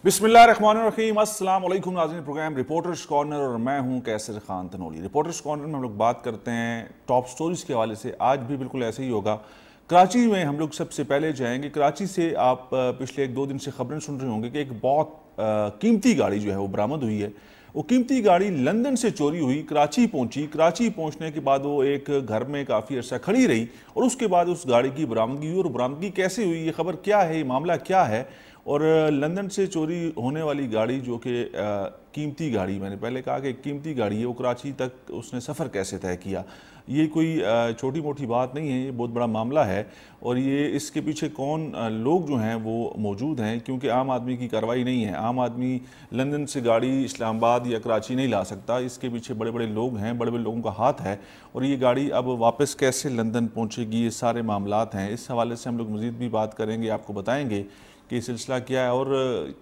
बिस्मिल्लाहिर्रहमानिर्रहीम, अस्सलाम वालेकुम नाज़रीन। प्रोग्राम रिपोर्टर्स कॉर्नर और मैं हूं कैसर खान तनोली। रिपोर्टर्स कॉर्नर में हम लोग बात करते हैं टॉप स्टोरीज़ के हवाले से। आज भी बिल्कुल ऐसे ही होगा। कराची में हम लोग सबसे पहले जाएंगे। कराची से आप पिछले एक दो दिन से खबरें सुन रहे होंगे कि एक बहुत कीमती गाड़ी जो है वो बरामद हुई है। वो कीमती गाड़ी लंदन से चोरी हुई, कराची पहुंची। कराची पहुंचने के बाद वो एक घर में काफ़ी अर्सा खड़ी रही और उसके बाद उस गाड़ी की बरामदगी हुई। और बरामदगी कैसे हुई, ये खबर क्या है, ये मामला क्या है। और लंदन से चोरी होने वाली गाड़ी जो कि कीमती गाड़ी, मैंने पहले कहा कि कीमती गाड़ी है, वो कराची तक उसने सफ़र कैसे तय किया। ये कोई छोटी मोटी बात नहीं है, ये बहुत बड़ा मामला है। और ये इसके पीछे कौन लोग जो हैं वो मौजूद हैं, क्योंकि आम आदमी की कार्रवाई नहीं है। आम आदमी लंदन से गाड़ी इस्लामाबाद या कराची नहीं ला सकता, इसके पीछे बड़े बड़े लोग हैं, बड़े बड़े लोगों का हाथ है। और ये गाड़ी अब वापस कैसे लंदन पहुँचेगी, ये सारे मामलात हैं। इस हवाले से हम लोग मज़ीद भी बात करेंगे, आपको बताएँगे कि सिलसिला क्या है और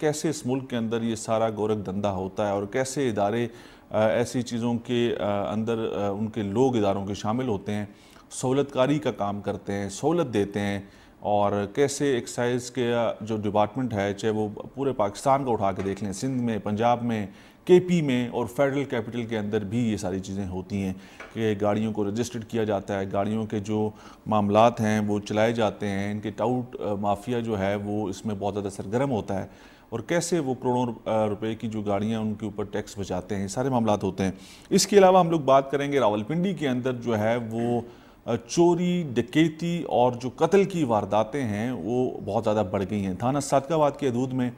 कैसे इस मुल्क के अंदर ये सारा गोरख धंधा होता है और कैसे इदारे ऐसी चीज़ों के अंदर उनके लोग इदारों के शामिल होते हैं, सहूलतकारी का काम करते हैं, सहूलत देते हैं। और कैसे एक्साइज़ के जो डिपार्टमेंट है, चाहे वो पूरे पाकिस्तान का उठा के देख लें, सिंध में, पंजाब में, केपी में और फेडरल कैपिटल के अंदर भी ये सारी चीज़ें होती हैं कि गाड़ियों को रजिस्टर्ड किया जाता है, गाड़ियों के जो मामलात हैं वो चलाए जाते हैं। इनके टाउट माफिया जो है वो इसमें बहुत ज़्यादा सरगर्म होता है और कैसे वो करोड़ों रुपए की जो गाड़ियाँ उनके ऊपर टैक्स बचाते हैं, ये सारे मामलात होते हैं। इसके अलावा हम लोग बात करेंगे रावलपिंडी के अंदर जो है वो चोरी, डकैती और जो कत्ल की वारदातें हैं वो बहुत ज़्यादा बढ़ गई हैं। थाना सादकाबाद के हदूद में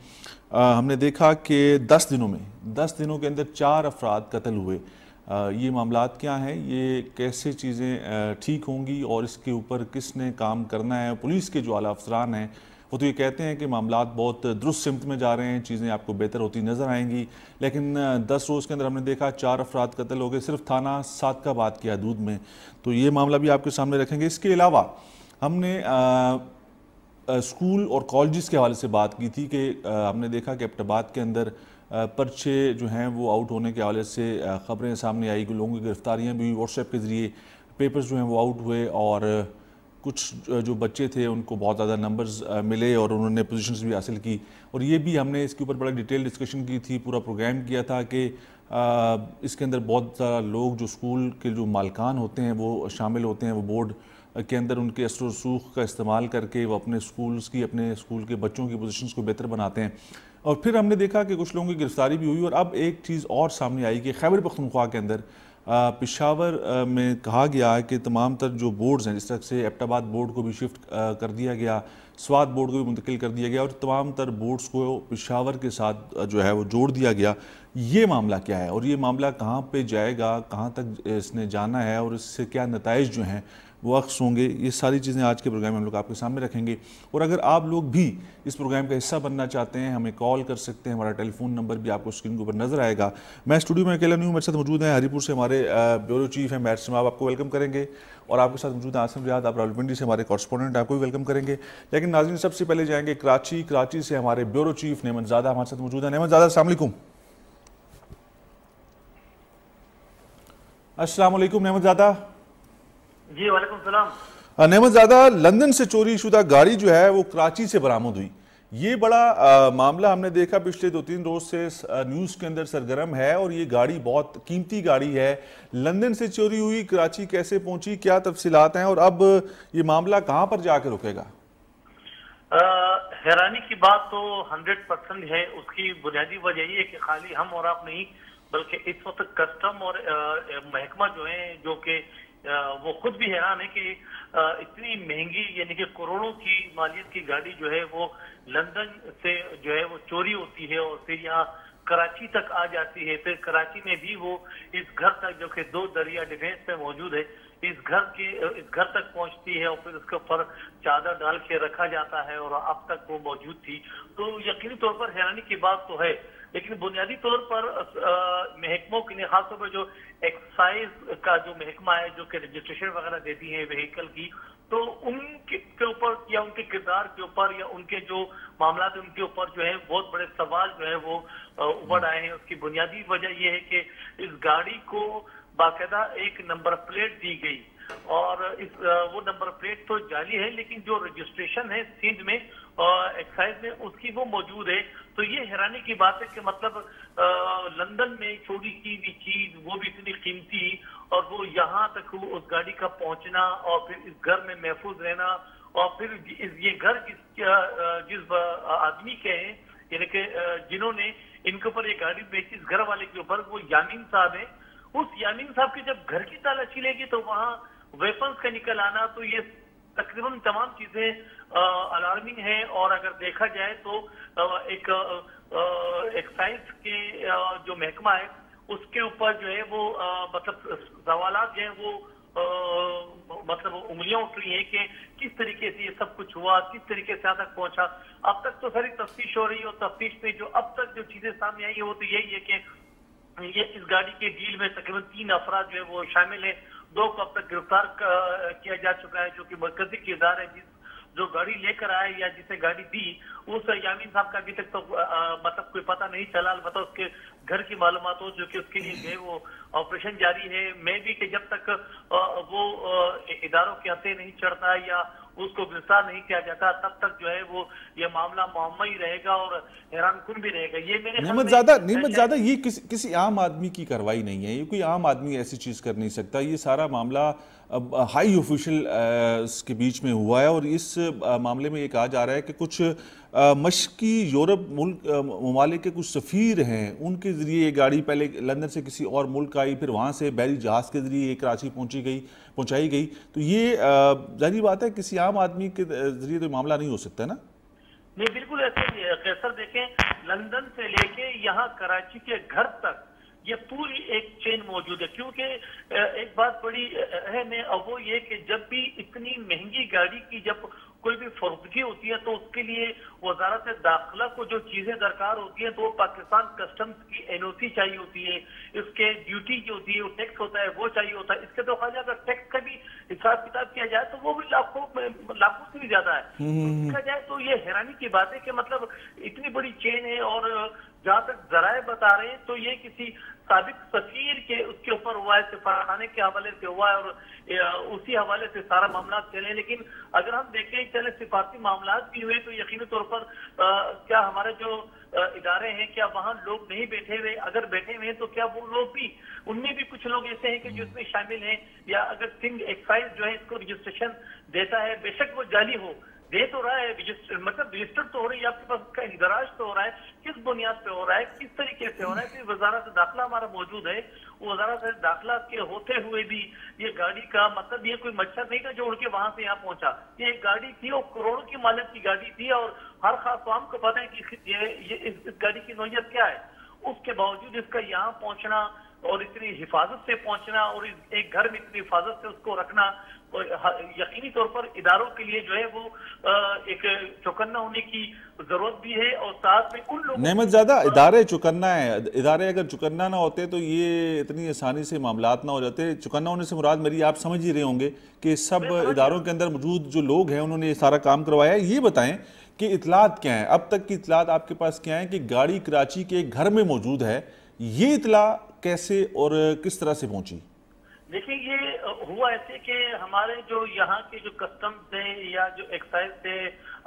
हमने देखा कि 10 दिनों के अंदर 4 अफराद कत्ल हुए। ये मामलात क्या हैं, ये कैसे चीज़ें ठीक होंगी और इसके ऊपर किसने काम करना है। पुलिस के जो आला अफसरान हैं वो तो ये कहते हैं कि मामलात बहुत दुरुस्त सिमत में जा रहे हैं, चीज़ें आपको बेहतर होती नज़र आएंगी। लेकिन 10 रोज़ के अंदर हमने देखा 4 अफराद कत्ल हो गए सिर्फ थाना सादकाबाद के हदूद में। तो ये मामला भी आपके सामने रखेंगे। इसके अलावा हमने स्कूल और कॉलेजेस के हवाले से बात की थी कि हमने देखा कि एबटाबाद के अंदर पर्चे जो हैं वो आउट होने के हवाले से ख़बरें सामने आई कि लोगों की गिरफ्तारियाँ भी हुई, व्हाट्सएप के ज़रिए पेपर्स जो हैं वो आउट हुए और कुछ जो बच्चे थे उनको बहुत ज़्यादा नंबर्स मिले और उन्होंने पोजीशंस भी हासिल की। और ये भी हमने इसके ऊपर बड़ा डिटेल डिस्कशन की थी, पूरा प्रोग्राम किया था कि इसके अंदर बहुत ज़्यादा लोग जो स्कूल के जो मालकान होते हैं वो शामिल होते हैं। वो बोर्ड के अंदर उनके असर रसूख का इस्तेमाल करके वो अपने स्कूल के बच्चों की पोजीशंस को बेहतर बनाते हैं। और फिर हमने देखा कि कुछ लोगों की गिरफ्तारी भी हुई। और अब एक चीज़ और सामने आई कि खैबर पख्तूनख्वा के अंदर पेशावर में कहा गया है कि तमाम तर जो बोर्ड्स हैं, जिस तरह से एबटाबाद बोर्ड को भी शिफ्ट कर दिया गया, स्वात बोर्ड को भी मुंतकिल कर दिया गया और तमाम तर बोर्ड्स को पेशावर के साथ जो है वो जोड़ दिया गया। ये मामला क्या है और ये मामला कहाँ पे जाएगा, कहाँ तक इसने जाना है और इससे क्या नताइज जो हैं वो अक्स होंगे, ये सारी चीज़ें आज के प्रोग्राम में हम लोग आपके सामने रखेंगे। और अगर आप लोग भी इस प्रोग्राम का हिस्सा बनना चाहते हैं, हमें कॉल कर सकते हैं। हमारा टेलीफोन नंबर भी आपको स्क्रीन के ऊपर नजर आएगा। मैं स्टूडियो में अकेला नहीं हूँ, मेरे साथ मौजूद हैं हरीपुर से हमारे ब्यूरो चीफ हैं मैट साहब, आपको वेलकम करेंगे। और आपके साथ मौजूद हैं आसिम रियाद, आप रावलपिंडी से हमारे कॉरेस्पोंडेंट, आपको भी वेलकम करेंगे। लेकिन नाज़रीन सबसे पहले जाएंगे कराची से हमारे ब्यूरो चीफ नेमतज़ादा हमारे साथ मौजूद हैं। नेमतज़ादा अस्सलाम वालेकुम। अस्सलाम वालेकुम नेमतज़ादा। जी वालेकुम सलाम। नेमतज़ादा, लंदन से चोरी शुदा गाड़ी जो है वो कराची से बरामद हुई। ये बड़ा मामला हमने देखा पिछले 2-3 रोज से न्यूज़ के अंदर सरगर्म है और ये गाड़ी बहुत कीमती गाड़ी है। लंदन से चोरी हुई, कराची कैसे पहुंची, क्या तफसीलात हैं और अब ये मामला कहां पर जाकर रुकेगा? हैरानी की बात तो 100% है। उसकी बुनियादी वजह ये है कि खाली हम और आप नहीं, बल्कि इस वक्त कस्टम और महकमा जो है, जो कि वो खुद भी हैरान है कि इतनी महंगी यानी कि करोड़ों की मालियत की गाड़ी जो है वो लंदन से जो है वो चोरी होती है और फिर यहाँ कराची तक आ जाती है। फिर कराची में भी वो इस घर तक, जो कि 2 दरिया डिफेंस में मौजूद है, इस घर तक पहुंचती है और फिर उसके ऊपर चादर डाल के रखा जाता है और अब तक वो मौजूद थी। तो यकीनी तौर पर हैरानी की बात तो है। लेकिन बुनियादी तौर पर महकमों के लिए, खासतौर पर जो एक्साइज का जो महकमा है, जो कि रजिस्ट्रेशन वगैरह देती है व्हीकल की, तो उनके ऊपर या उनके किरदार के ऊपर या उनके जो मामला है उनके ऊपर जो है बहुत बड़े सवाल जो है वो उभर आए हैं। उसकी बुनियादी वजह यह है कि इस गाड़ी को बाकायदा एक नंबर प्लेट दी गई और वो नंबर प्लेट तो जाली है, लेकिन जो रजिस्ट्रेशन है सिंध में एक्साइज में उसकी वो मौजूद है। तो ये हैरानी की बात है कि मतलब लंदन में चोरी की हुई चीज वो भी इतनी कीमती, और वो यहाँ तक उस गाड़ी का पहुंचना और फिर इस घर में महफूज रहना, और फिर ये घर जिस आदमी के हैं, यानी कि जिन्होंने इनके ऊपर ये गाड़ी बेची, इस घर वाले के ऊपर, वो यामीन साहब है। उस यामीन साहब की जब घर की तलाशी लेगी तो वहाँ वेपन्स का निकल आना, तो ये तकरीबन तमाम चीजें अलार्मिंग है। और अगर देखा जाए तो एक एक्साइज के जो महकमा है उसके ऊपर जो है वो मतलब सवालात जो है वो मतलब उंगलियां उठ रही है कि किस तरीके से ये सब कुछ हुआ, किस तरीके से यहाँ तक पहुंचा। अब तक तो सारी तफ्तीश हो रही है, और तफ्तीश में जो अब तक जो चीजें सामने आई है वो तो यही है कि ये इस गाड़ी के डील में तकरीबन 3 अफराद जो है वो शामिल है। 2 को अब तक गिरफ्तार किया जा चुका है, जो कि मरकजी किरदार है। जो गाड़ी लेकर आए या जिसे गाड़ी दी, उस यामीन साहब का अभी तक तो मतलब कोई पता नहीं चला। मतलब उसके घर की मालूमात हो, जो कि उसके लिए जो है वो ऑपरेशन जारी है। मैं भी कि जब तक वो इदारों के हथे नहीं चढ़ता या उसको गिरफ्तार नहीं किया जाता, तब तक जो है वो ये मामला मुअम्मा ही रहेगा और हैरानकुन भी रहेगा। ये मेरे नेमत ज्यादा ये किसी आम आदमी की कार्रवाई नहीं है। ये कोई आम आदमी ऐसी चीज कर नहीं सकता। ये सारा मामला हाई ऑफिशियल के बीच में हुआ है, और इस मामले में ये कहा जा रहा है कि कुछ मशकी यूरोप मुल्क ममालिक के कुछ सफ़ीर हैं, उनके ज़रिए ये गाड़ी पहले लंदन से किसी और मुल्क आई, फिर वहाँ से बहरी जहाज़ के ज़रिए कराची पहुँचाई गई। तो ये जाहिर बात है किसी आम आदमी के ज़रिए तो मामला नहीं हो सकता ना। नहीं, बिल्कुल ऐसे ही है। कैसर देखें, लंदन से लेके यहाँ कराची के घर तक ये पूरी एक चेन मौजूद है। क्योंकि एक बात बड़ी अहम है, और वो ये कि जब भी इतनी महंगी गाड़ी की जब कोई भी फरोख्तगी होती है तो उसके लिए वजारत दाखिला को जो चीजें दरकार होती है, तो वो पाकिस्तान कस्टम्स की एनओसी चाहिए होती है, इसके ड्यूटी जो होती है, वो टैक्स होता है वो चाहिए होता है। इसके तो खाली अगर टैक्स का भी हिसाब किताब किया जाए तो वो भी लाखों से भी ज्यादा है। देखा जाए तो ये हैरानी की बात है कि मतलब इतनी बड़ी चेन है, और जहां तक जराए बता रहे हैं तो ये किसी साबिक सफीर के उसके ऊपर हुआ है, सिफारखाने के हवाले से हुआ है, और उसी हवाले से सारा मामला चले। लेकिन अगर हम देखें चले सिफारती मामला भी हुए तो यकीनी तौर पर क्या हमारे जो इदारे हैं, क्या वहाँ लोग नहीं बैठे हुए? अगर बैठे हुए हैं तो क्या वो लोग भी, उनमें भी कुछ लोग ऐसे हैं कि जो इसमें शामिल हैं? या अगर सिंध एक्साइज जो है इसको रजिस्ट्रेशन देता है, बेशक वो जाली हो, दे तो रहा है, मतलब रजिस्टर तो हो रही है, आपके पास उसका इंदराज तो हो रहा है, किस बुनियाद पे हो रहा है, किस तरीके से हो रहा है? फिर वजारत दाखिला हमारा मौजूद है, वजारत दाखिला के होते हुए भी ये गाड़ी का मतलब ये कोई मच्छर नहीं था जो उड़ के वहां से यहाँ पहुंचा। ये एक गाड़ी थी और करोड़ों की मालिक की गाड़ी थी, और हर खास आम को पता है कि ये इस गाड़ी की नौयत क्या है। उसके बावजूद इसका यहाँ पहुंचना और इतनी हिफाजत से पहुंचना, और एक घर में इतनी हिफाजत से उसको रखना, यकीनी तौर पर इदारों के लिए जो है वो एक चौकन्ना होने की जरूरत भी है। और साथ में उन लोगों नेमत ज़्यादा इदारे चौकन्ना है। इदारे अगर चौकन्ना ना होते तो ये इतनी आसानी से मामलात ना हो जाते। चौकन्ना होने से मुराद मेरी, आप समझ ही रहे होंगे कि सब इदारों के अंदर मौजूद जो लोग हैं उन्होंने ये सारा काम करवाया है। ये बताएं कि इतलात क्या है, अब तक की इतलात आपके पास क्या है कि गाड़ी कराची के घर में मौजूद है, ये इतला कैसे और किस तरह से पहुंची? देखिए, ये हुआ ऐसे कि हमारे जो यहाँ के जो कस्टम्स थे या जो एक्साइज थे,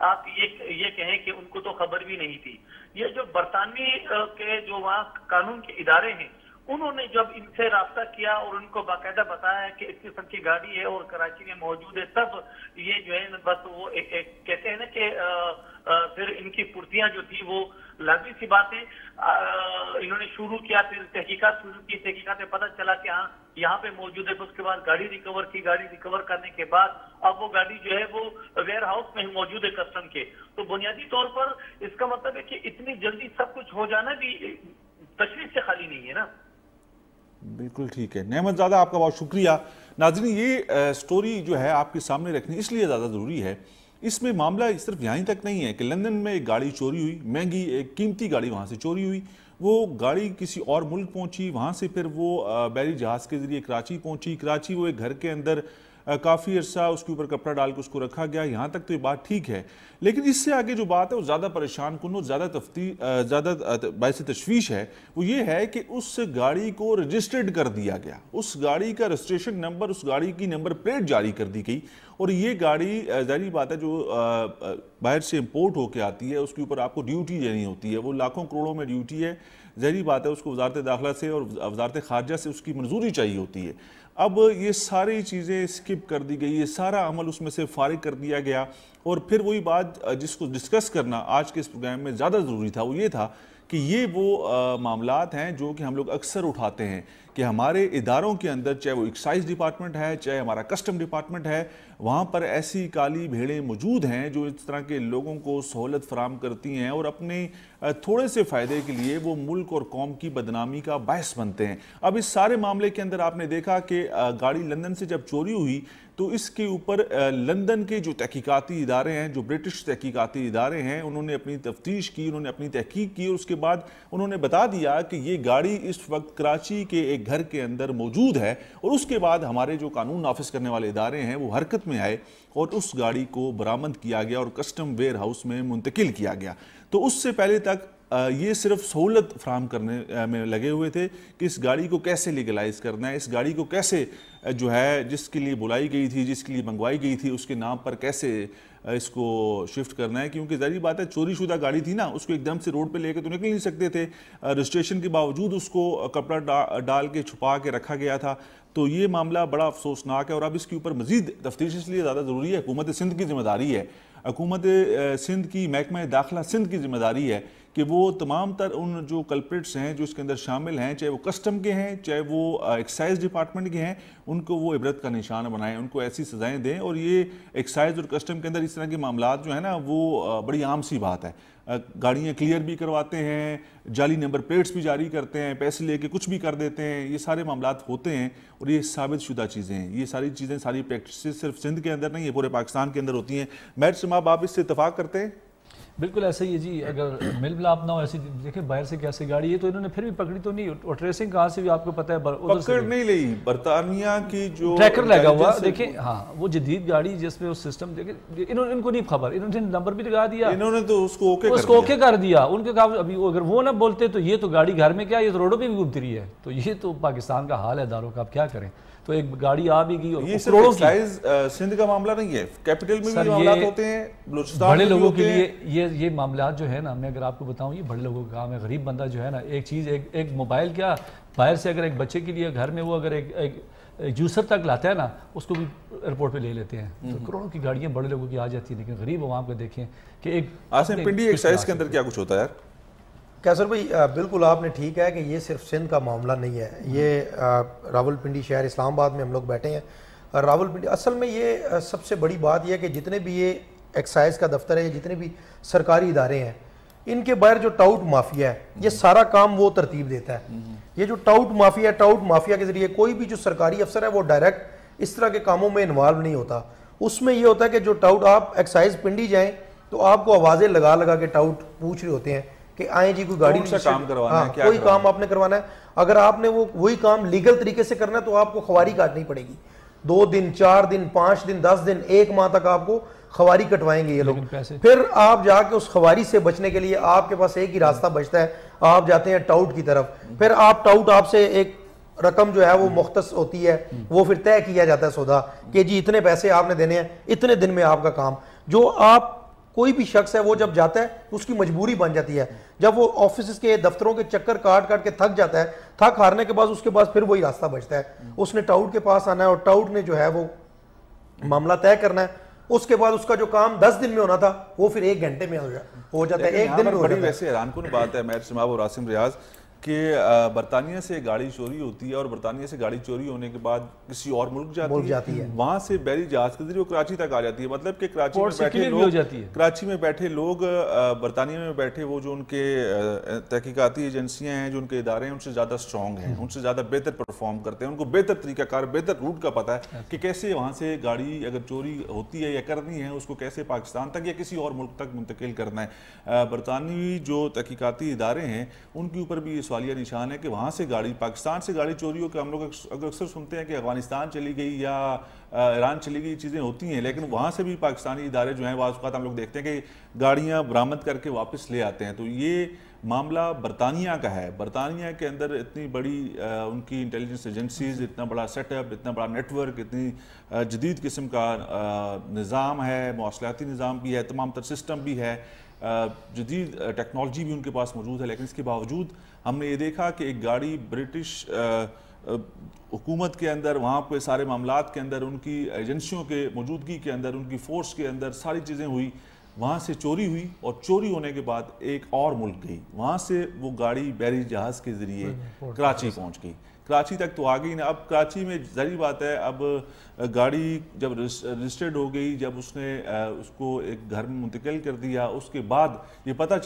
आप ये कहें कि उनको तो खबर भी नहीं थी। ये जो बरतानवी के जो वहाँ कानून के इदारे हैं, उन्होंने जब इनसे राब्ता किया और उनको बाकायदा बताया कि इस किस्म की गाड़ी है और कराची में मौजूद है, तब ये जो है बस वो कहते हैं ना कि फिर इनकी पुर्तियां जो थी वो लाजमी सी बात है, इन्होंने शुरू किया। फिर तहकीकात शुरू की, तहकीकात में पता चला कि हाँ यहाँ पे मौजूद है। उसके बाद गाड़ी रिकवर की, गाड़ी रिकवर करने के बाद अब वो गाड़ी जो है वो वेयर हाउस में मौजूद है कस्टम के। तो बुनियादी तौर पर इसका मतलब है कि इतनी जल्दी सब कुछ हो जाना भी तशवीश से खाली नहीं है ना। बिल्कुल ठीक है नेमत ज़्यादा, आपका बहुत शुक्रिया। नाज़रीन, ये स्टोरी जो है आपके सामने रखनी इसलिए ज़्यादा ज़रूरी है, इसमें मामला सिर्फ यहाँ तक नहीं है कि लंदन में एक गाड़ी चोरी हुई, महंगी एक कीमती गाड़ी वहाँ से चोरी हुई, वो गाड़ी किसी और मुल्क पहुँची, वहाँ से फिर वो बहरी जहाज़ के ज़रिए कराची पहुँची, कराची वो एक घर के अंदर काफ़ी अर्सा उसके ऊपर कपड़ा डाल के उसको रखा गया, यहाँ तक तो ये बात ठीक है। लेकिन इससे आगे जो बात है वो ज़्यादा परेशान कुन और ज़्यादा बायस तशवीश है, वो ये है कि उस गाड़ी को रजिस्टर्ड कर दिया गया, उस गाड़ी का रजिस्ट्रेशन नंबर, उस गाड़ी की नंबर प्लेट जारी कर दी गई। और ये गाड़ी ज़ाहिर बात है जो बाहर से इंपोर्ट होकर आती है उसके ऊपर आपको ड्यूटी देनी होती है, वो लाखों करोड़ों में ड्यूटी है, ज़ाहिर बात है उसको वजारत दाखिला से और वजारत खारजा से उसकी मंजूरी चाहिए होती है। अब ये सारी चीज़ें स्किप कर दी गई, ये सारा अमल उसमें से फारिग कर दिया गया। और फिर वही बात जिसको डिस्कस करना आज के इस प्रोग्राम में ज़्यादा ज़रूरी था, वो ये था कि ये वो मामलात हैं जो कि हम लोग अक्सर उठाते हैं कि हमारे इदारों के अंदर, चाहे वो एक्साइज डिपार्टमेंट है, चाहे हमारा कस्टम डिपार्टमेंट है, वहाँ पर ऐसी काली भेड़ें मौजूद हैं जो इस तरह के लोगों को सहूलत फराम करती हैं और अपने थोड़े से फ़ायदे के लिए वो मुल्क और कौम की बदनामी का बायस बनते हैं। अब इस सारे मामले के अंदर आपने देखा कि गाड़ी लंदन से जब चोरी हुई तो इसके ऊपर लंदन के जो तहकीकाती इदारे हैं, जो ब्रिटिश तहकीकाती इदारे हैं, उन्होंने अपनी तफ्तीश की, उन्होंने अपनी तहकीक की और उसके बाद उन्होंने बता दिया कि ये गाड़ी इस वक्त कराची के एक घर के अंदर मौजूद है। और उसके बाद हमारे जो कानून नाफिज करने वाले इदारे हैं वो हरकत में आए और उस गाड़ी को बरामद किया गया और कस्टम वेयर हाउस में मुंतकिल किया गया। तो उससे पहले तक ये सिर्फ सहूलत फ्राहम करने में लगे हुए थे कि इस गाड़ी को कैसे लीगलाइज करना है, इस गाड़ी को कैसे जो है जिसके लिए बुलाई गई थी, जिसके लिए मंगवाई गई थी, उसके नाम पर कैसे इसको शिफ्ट करना है। क्योंकि ज़ाहिर बात है चोरीशुदा गाड़ी थी ना, उसको एकदम से रोड पे लेके तो निकल नहीं सकते थे, रजिस्ट्रेशन के बावजूद उसको कपड़ा डाल के छुपा के रखा गया था। तो ये मामला बड़ा अफसोसनाक है और अब इसके ऊपर मजीद तफ्तीश इसलिए ज़्यादा ज़रूरी है। हुकूमत सिंध की जिम्मेदारी है, हुकूमत सिंध की महकमा दाखिला सिंध की जिम्मेदारी है कि वो तमाम तर उन जो कल्प्रिट्स हैं जो इसके अंदर शामिल हैं, चाहे वो कस्टम के हैं, चाहे वो एक्साइज डिपार्टमेंट के हैं, उनको वो इबरत का निशान बनाएं, उनको ऐसी सज़ाएं दें। और ये एक्साइज और कस्टम के अंदर इस तरह के मामलात जो है ना वो बड़ी आम सी बात है। गाड़ियाँ क्लियर भी करवाते हैं, जाली नंबर प्लेट्स भी जारी करते हैं, पैसे लेके कुछ भी कर देते हैं, ये सारे मामलात होते हैं और ये साबित शुदा चीज़ें हैं। ये सारी चीज़ें, सारी प्रैक्टिस सिर्फ सिंध के अंदर नहीं है, पूरे पाकिस्तान के अंदर होती हैं। मैट साहब, आप इससे इत्तफाक करते हैं? बिल्कुल ऐसा ही है जी। अगर मिल मिलाप ना हो, ऐसी देखिए बाहर से कैसे गाड़ी है तो इन्होंने फिर भी पकड़ी तो नहीं, और ट्रेसिंग कहाँ से भी आपको पता है पकड़ नहीं ली। बरतानिया की जो ट्रैकर लगा हुआ देखिए, हाँ वो जदीद गाड़ी जिसमें वो सिस्टम देखिए, इनको नहीं खबर, इन्होंने नंबर भी लगा दिया, इन्होंने तो उसको ओके कर दिया। उनके काम अभी अगर वो ना बोलते तो ये तो गाड़ी घर में क्या, ये तो रोडों पर भी घूमती रही है। तो ये तो पाकिस्तान का हाल है इदारों का, आप क्या करें। तो एक गाड़ी आ भी गई और ये करोड़ों की सिंध का मामला नहीं है, कैपिटल में भी मामलात होते हैं, बड़े लोगों के लिए ये मामलात जो है ना, मैं अगर आपको बताऊं ये बड़े लोगों का काम है। गरीब बंदा जो है ना, एक चीज़ एक मोबाइल क्या बाहर से अगर एक बच्चे के लिए घर में वो अगर एक जूसर तक लाता है ना, उसको भी एयरपोर्ट पे ले लेते हैं। तो करोड़ों की गाड़ियाँ बड़े लोगों की आ जाती है, लेकिन गरीब अवाम को देखें कि एक आसिम पिंडी एक्साइज के अंदर क्या कुछ होता है यार? कैसर भाई, बिल्कुल आपने ठीक है कि ये सिर्फ सिंध का मामला नहीं है। ये रावलपिंडी शहर इस्लामाबाद में हम लोग बैठे हैं। रावलपिंडी असल में ये सबसे बड़ी बात यह है कि जितने भी ये एक्साइज का दफ्तर है, जितने भी सरकारी इदारे हैं, इनके बाहर जो टाउट माफिया है, ये सारा काम वो तरतीब देता है। ये जो टाउट माफिया के जरिए कोई भी जो सरकारी अफसर है वो डायरेक्ट इस तरह के कामों में इन्वॉल्व नहीं होता। उसमें ये होता है कि जो टाउट, आप एक्साइज पिंडी जाएं तो आपको आवाज़ें लगा लगा के टाउट पूछ रहे होते हैं कि आए जी कोई गाड़ी से काम करवाना है, क्या कोई काम आपने करवाना है। अगर आपने वही काम लीगल तरीके से करना है तो आपको खवारी काटनी पड़ेगी। 2 दिन, 4 दिन, 5 दिन, 10 दिन, 1 माह तक आपको खवारी कटवाएंगे ये लोग। फिर आप जाके उस खवारी से बचने के लिए आपके पास एक ही रास्ता बचता है, आप जाते हैं टाउट की तरफ। फिर आप टाउट आपसे एक रकम जो है वो मुख्तस होती है, वो फिर तय किया जाता है सौदा कि जी इतने पैसे आपने देने हैं, इतने दिन में आपका काम। जो आप कोई भी शख्स है वो जब जाता है तो उसकी मजबूरी बन जाती है। जब वो ऑफिस के दफ्तरों के चक्कर काट काट के थक जाता है, थक हारने के बाद उसके पास फिर वही रास्ता बचता है, उसने टाउट के पास आना है और टाउट ने जो है वो मामला तय करना है। उसके बाद उसका जो काम 10 दिन में होना था वो फिर 1 घंटे में हो जाता है, 1 दिन में हो जाता है। वैसे हैरानकुन बात है मैट साहब और आसिम रियाज कि बरतानिया से गाड़ी चोरी होती है और बरतानिया से गाड़ी चोरी होने के बाद किसी और मुल्क जाती है, वहां से बहरी जहाज के जरिए कराची तक आ जाती है। मतलब कि कराची में बैठे लोग बरतानिया में बैठे वो जो उनके तहकीकाती एजेंसियां हैं, जो उनके इदारे हैं, उनसे ज़्यादा स्ट्रॉन्ग हैं, उनसे ज़्यादा बेहतर परफॉर्म करते हैं, उनको बेहतर तरीकाकार, बेहतर रूट का पता है कि कैसे वहाँ से गाड़ी अगर चोरी होती है या करनी है उसको कैसे पाकिस्तान तक या किसी और मुल्क तक मुंतकिल करना है। बरतानवी जो तहकीकाती इदारे हैं उनके ऊपर भी सवालिया निशान है कि वहाँ से गाड़ी, पाकिस्तान से गाड़ी चोरी हो के हम लोग अक्सर सुनते हैं कि अफगानिस्तान चली गई या ईरान चली गई, चीज़ें होती हैं, लेकिन वहाँ से भी पाकिस्तानी इदारे जो हैं वाज़ औक़ात हम लोग देखते हैं कि गाड़ियाँ बरामद करके वापस ले आते हैं। तो ये मामला बरतानिया का है। बरतानिया के अंदर इतनी बड़ी उनकी इंटेलिजेंस एजेंसीज, इतना बड़ा सेटअप, इतना बड़ा नेटवर्क, इतनी जदीद किस्म का निज़ाम है, मौसलाती निज़ाम भी है, तमाम तर सिस्टम भी है, जदीद टेक्नोलॉजी भी उनके पास मौजूद है। लेकिन इसके बावजूद हमने ये देखा कि एक गाड़ी ब्रिटिश हुकूमत के अंदर, वहाँ पे सारे मामलात के अंदर, उनकी एजेंसियों के मौजूदगी के अंदर, उनकी फ़ोर्स के अंदर सारी चीज़ें हुई, वहाँ से चोरी हुई और चोरी होने के बाद एक और मुल्क गई, वहाँ से वो गाड़ी बहरी जहाज़ के ज़रिए कराची पहुँच गई। कराची तक तो आ गई ना। अब कराची में ज़ाहिर बात है, अब गाड़ी जब रजिस्टर्ड हो गई, जब उसने उसको एक घर में मुंतकिल कर दिया, उसके बाद ये पता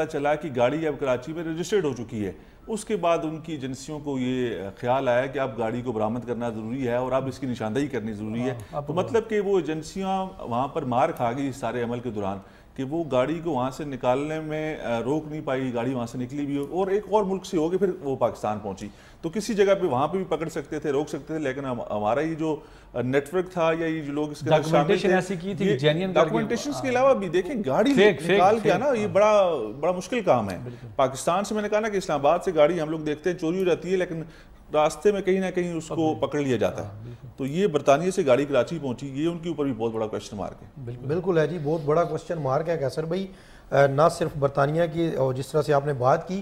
चला कि गाड़ी अब कराची में रजिस्टर्ड हो चुकी है। उसके बाद उनकी एजेंसियों को ये ख्याल आया कि अब गाड़ी को बरामद करना ज़रूरी है और अब इसकी निशानदेही करनी ज़रूरी है। तो मतलब कि वो एजेंसियाँ वहाँ पर मार खा गई इस सारे अमल के दौरान कि वो गाड़ी को वहाँ से निकालने में रोक नहीं पाई, गाड़ी वहाँ से निकली भी और एक और मुल्क से होगी, फिर वो पाकिस्तान पहुँची। तो किसी जगह पे वहाँ पे भी पकड़ सकते थे, रोक सकते थे, लेकिन हमारा ये जो नेटवर्क था या ये जो लोग इसके डॉक्यूमेंटेशन ऐसी की थी, डॉक्यूमेंटेशन के अलावा भी देखें गाड़ी निकाल के ना, ये बड़ा मुश्किल काम है। पाकिस्तान से मैंने कहा ना कि इस्लामाबाद से गाड़ी हम लोग देखते हैं चोरी हो जाती है, लेकिन रास्ते में कहीं ना कहीं उसको पकड़ लिया जाता है। तो ये बरतानिया से गाड़ी कराची पहुंची, ये उनके ऊपर भी बहुत बड़ा क्वेश्चन मार्क है। बिल्कुल है जी, बहुत बड़ा क्वेश्चन मार्क है कैसर भाई। ना सिर्फ बरतानिया की, और जिस तरह से आपने बात की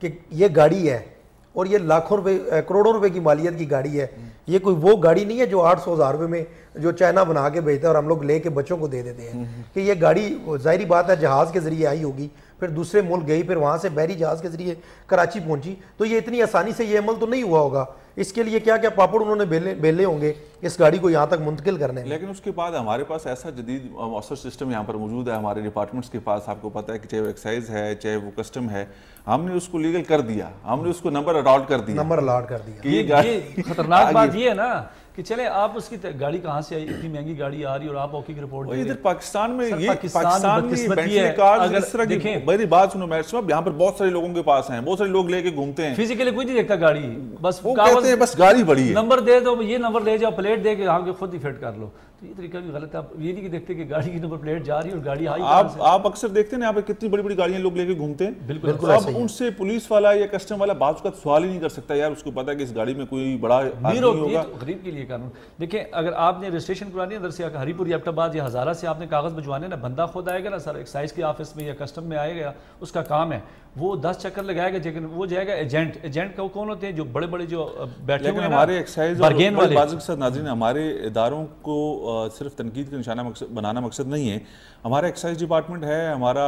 कि ये गाड़ी है और ये लाखों रुपए, करोड़ों रुपए की मालियत की गाड़ी है, ये कोई वो गाड़ी नहीं है जो 800,000 रुपए में जो चाइना बना के भेजता है और हम लोग लेके बच्चों को दे देते हैं। कि ये गाड़ी जाहिर बात है जहाज़ के जरिए आई होगी, फिर दूसरे मुल्क गई, फिर वहाँ से बहरी जहाज़ के जरिए कराची पहुंची। तो ये इतनी आसानी से ये अमल तो नहीं हुआ होगा। इसके लिए क्या क्या पापड़ उन्होंने बेले होंगे इस गाड़ी को यहाँ तक मुंतकिल करने में। लेकिन उसके बाद हमारे पास ऐसा जदीद मौसर सिस्टम यहाँ पर मौजूद है हमारे डिपार्टमेंट्स के पास। आपको पता है कि चाहे वो एक्साइज है, चाहे वो कस्टम है, हमने उसको लीगल कर दिया, हमने उसको नंबर अलॉट कर दिया। ये खतरनाक बात ये है ना कि चले आप उसकी गाड़ी कहाँ से आई, इतनी महंगी गाड़ी आ रही है और आप औकी की रिपोर्ट दे रहे हैं। इधर पाकिस्तान में ये पाकिस्तान में बेंटली कार इस तरह की, मेरी बात सुनो मैडम साहब, यहाँ पर बहुत सारे लोगों के पास हैं, बहुत सारे लोग लेके घूमते हैं, फिजिकली कोई नहीं देखता गाड़ी, बस वो कहते हैं बस गाड़ी बड़ी है, नंबर दे दो, ये नंबर ले जाओ, प्लेट दे के यहाँ के खुद ही फिट कर लो। तो ये तरीका भी गलत है। आप ये नहीं देखते कि गाड़ी की नंबर प्लेट जा रही है और गाड़ी आई। आप अक्सर देखते हैं यहाँ पे कितनी बड़ी बड़ी गाड़ियां लोग लेके घूमते हैं। बिल्कुल। अब उनसे पुलिस वाला या कस्टम वाला बात का सवाल ही नहीं कर सकता, यार उसको पता है कि इस गाड़ी में कोई बड़ा आदमी होगा। गरीब के लिए कानून देखिए, अगर आपने रजिस्ट्रेशन करवानी है अंदर से हरीपुर या एबटाबाद या हज़ारा से आपने कागज़ भिजवाने ना, बंदा खुद आएगा ना सर, एक्साइज के ऑफिस में या कस्टम में आएगा, उसका काम है, वो 10 चक्कर लगाएगा, लेकिन वो जाएगा एजेंट का कौन होते हैं जो बड़े बड़े जो बैठे हुए हैं हमारे एक्साइज वाले। नाज़रीन, हमारे इदारों को सिर्फ तनकीद का निशाना बनाना मकसद नहीं है। हमारा एक्साइज डिपार्टमेंट है, हमारा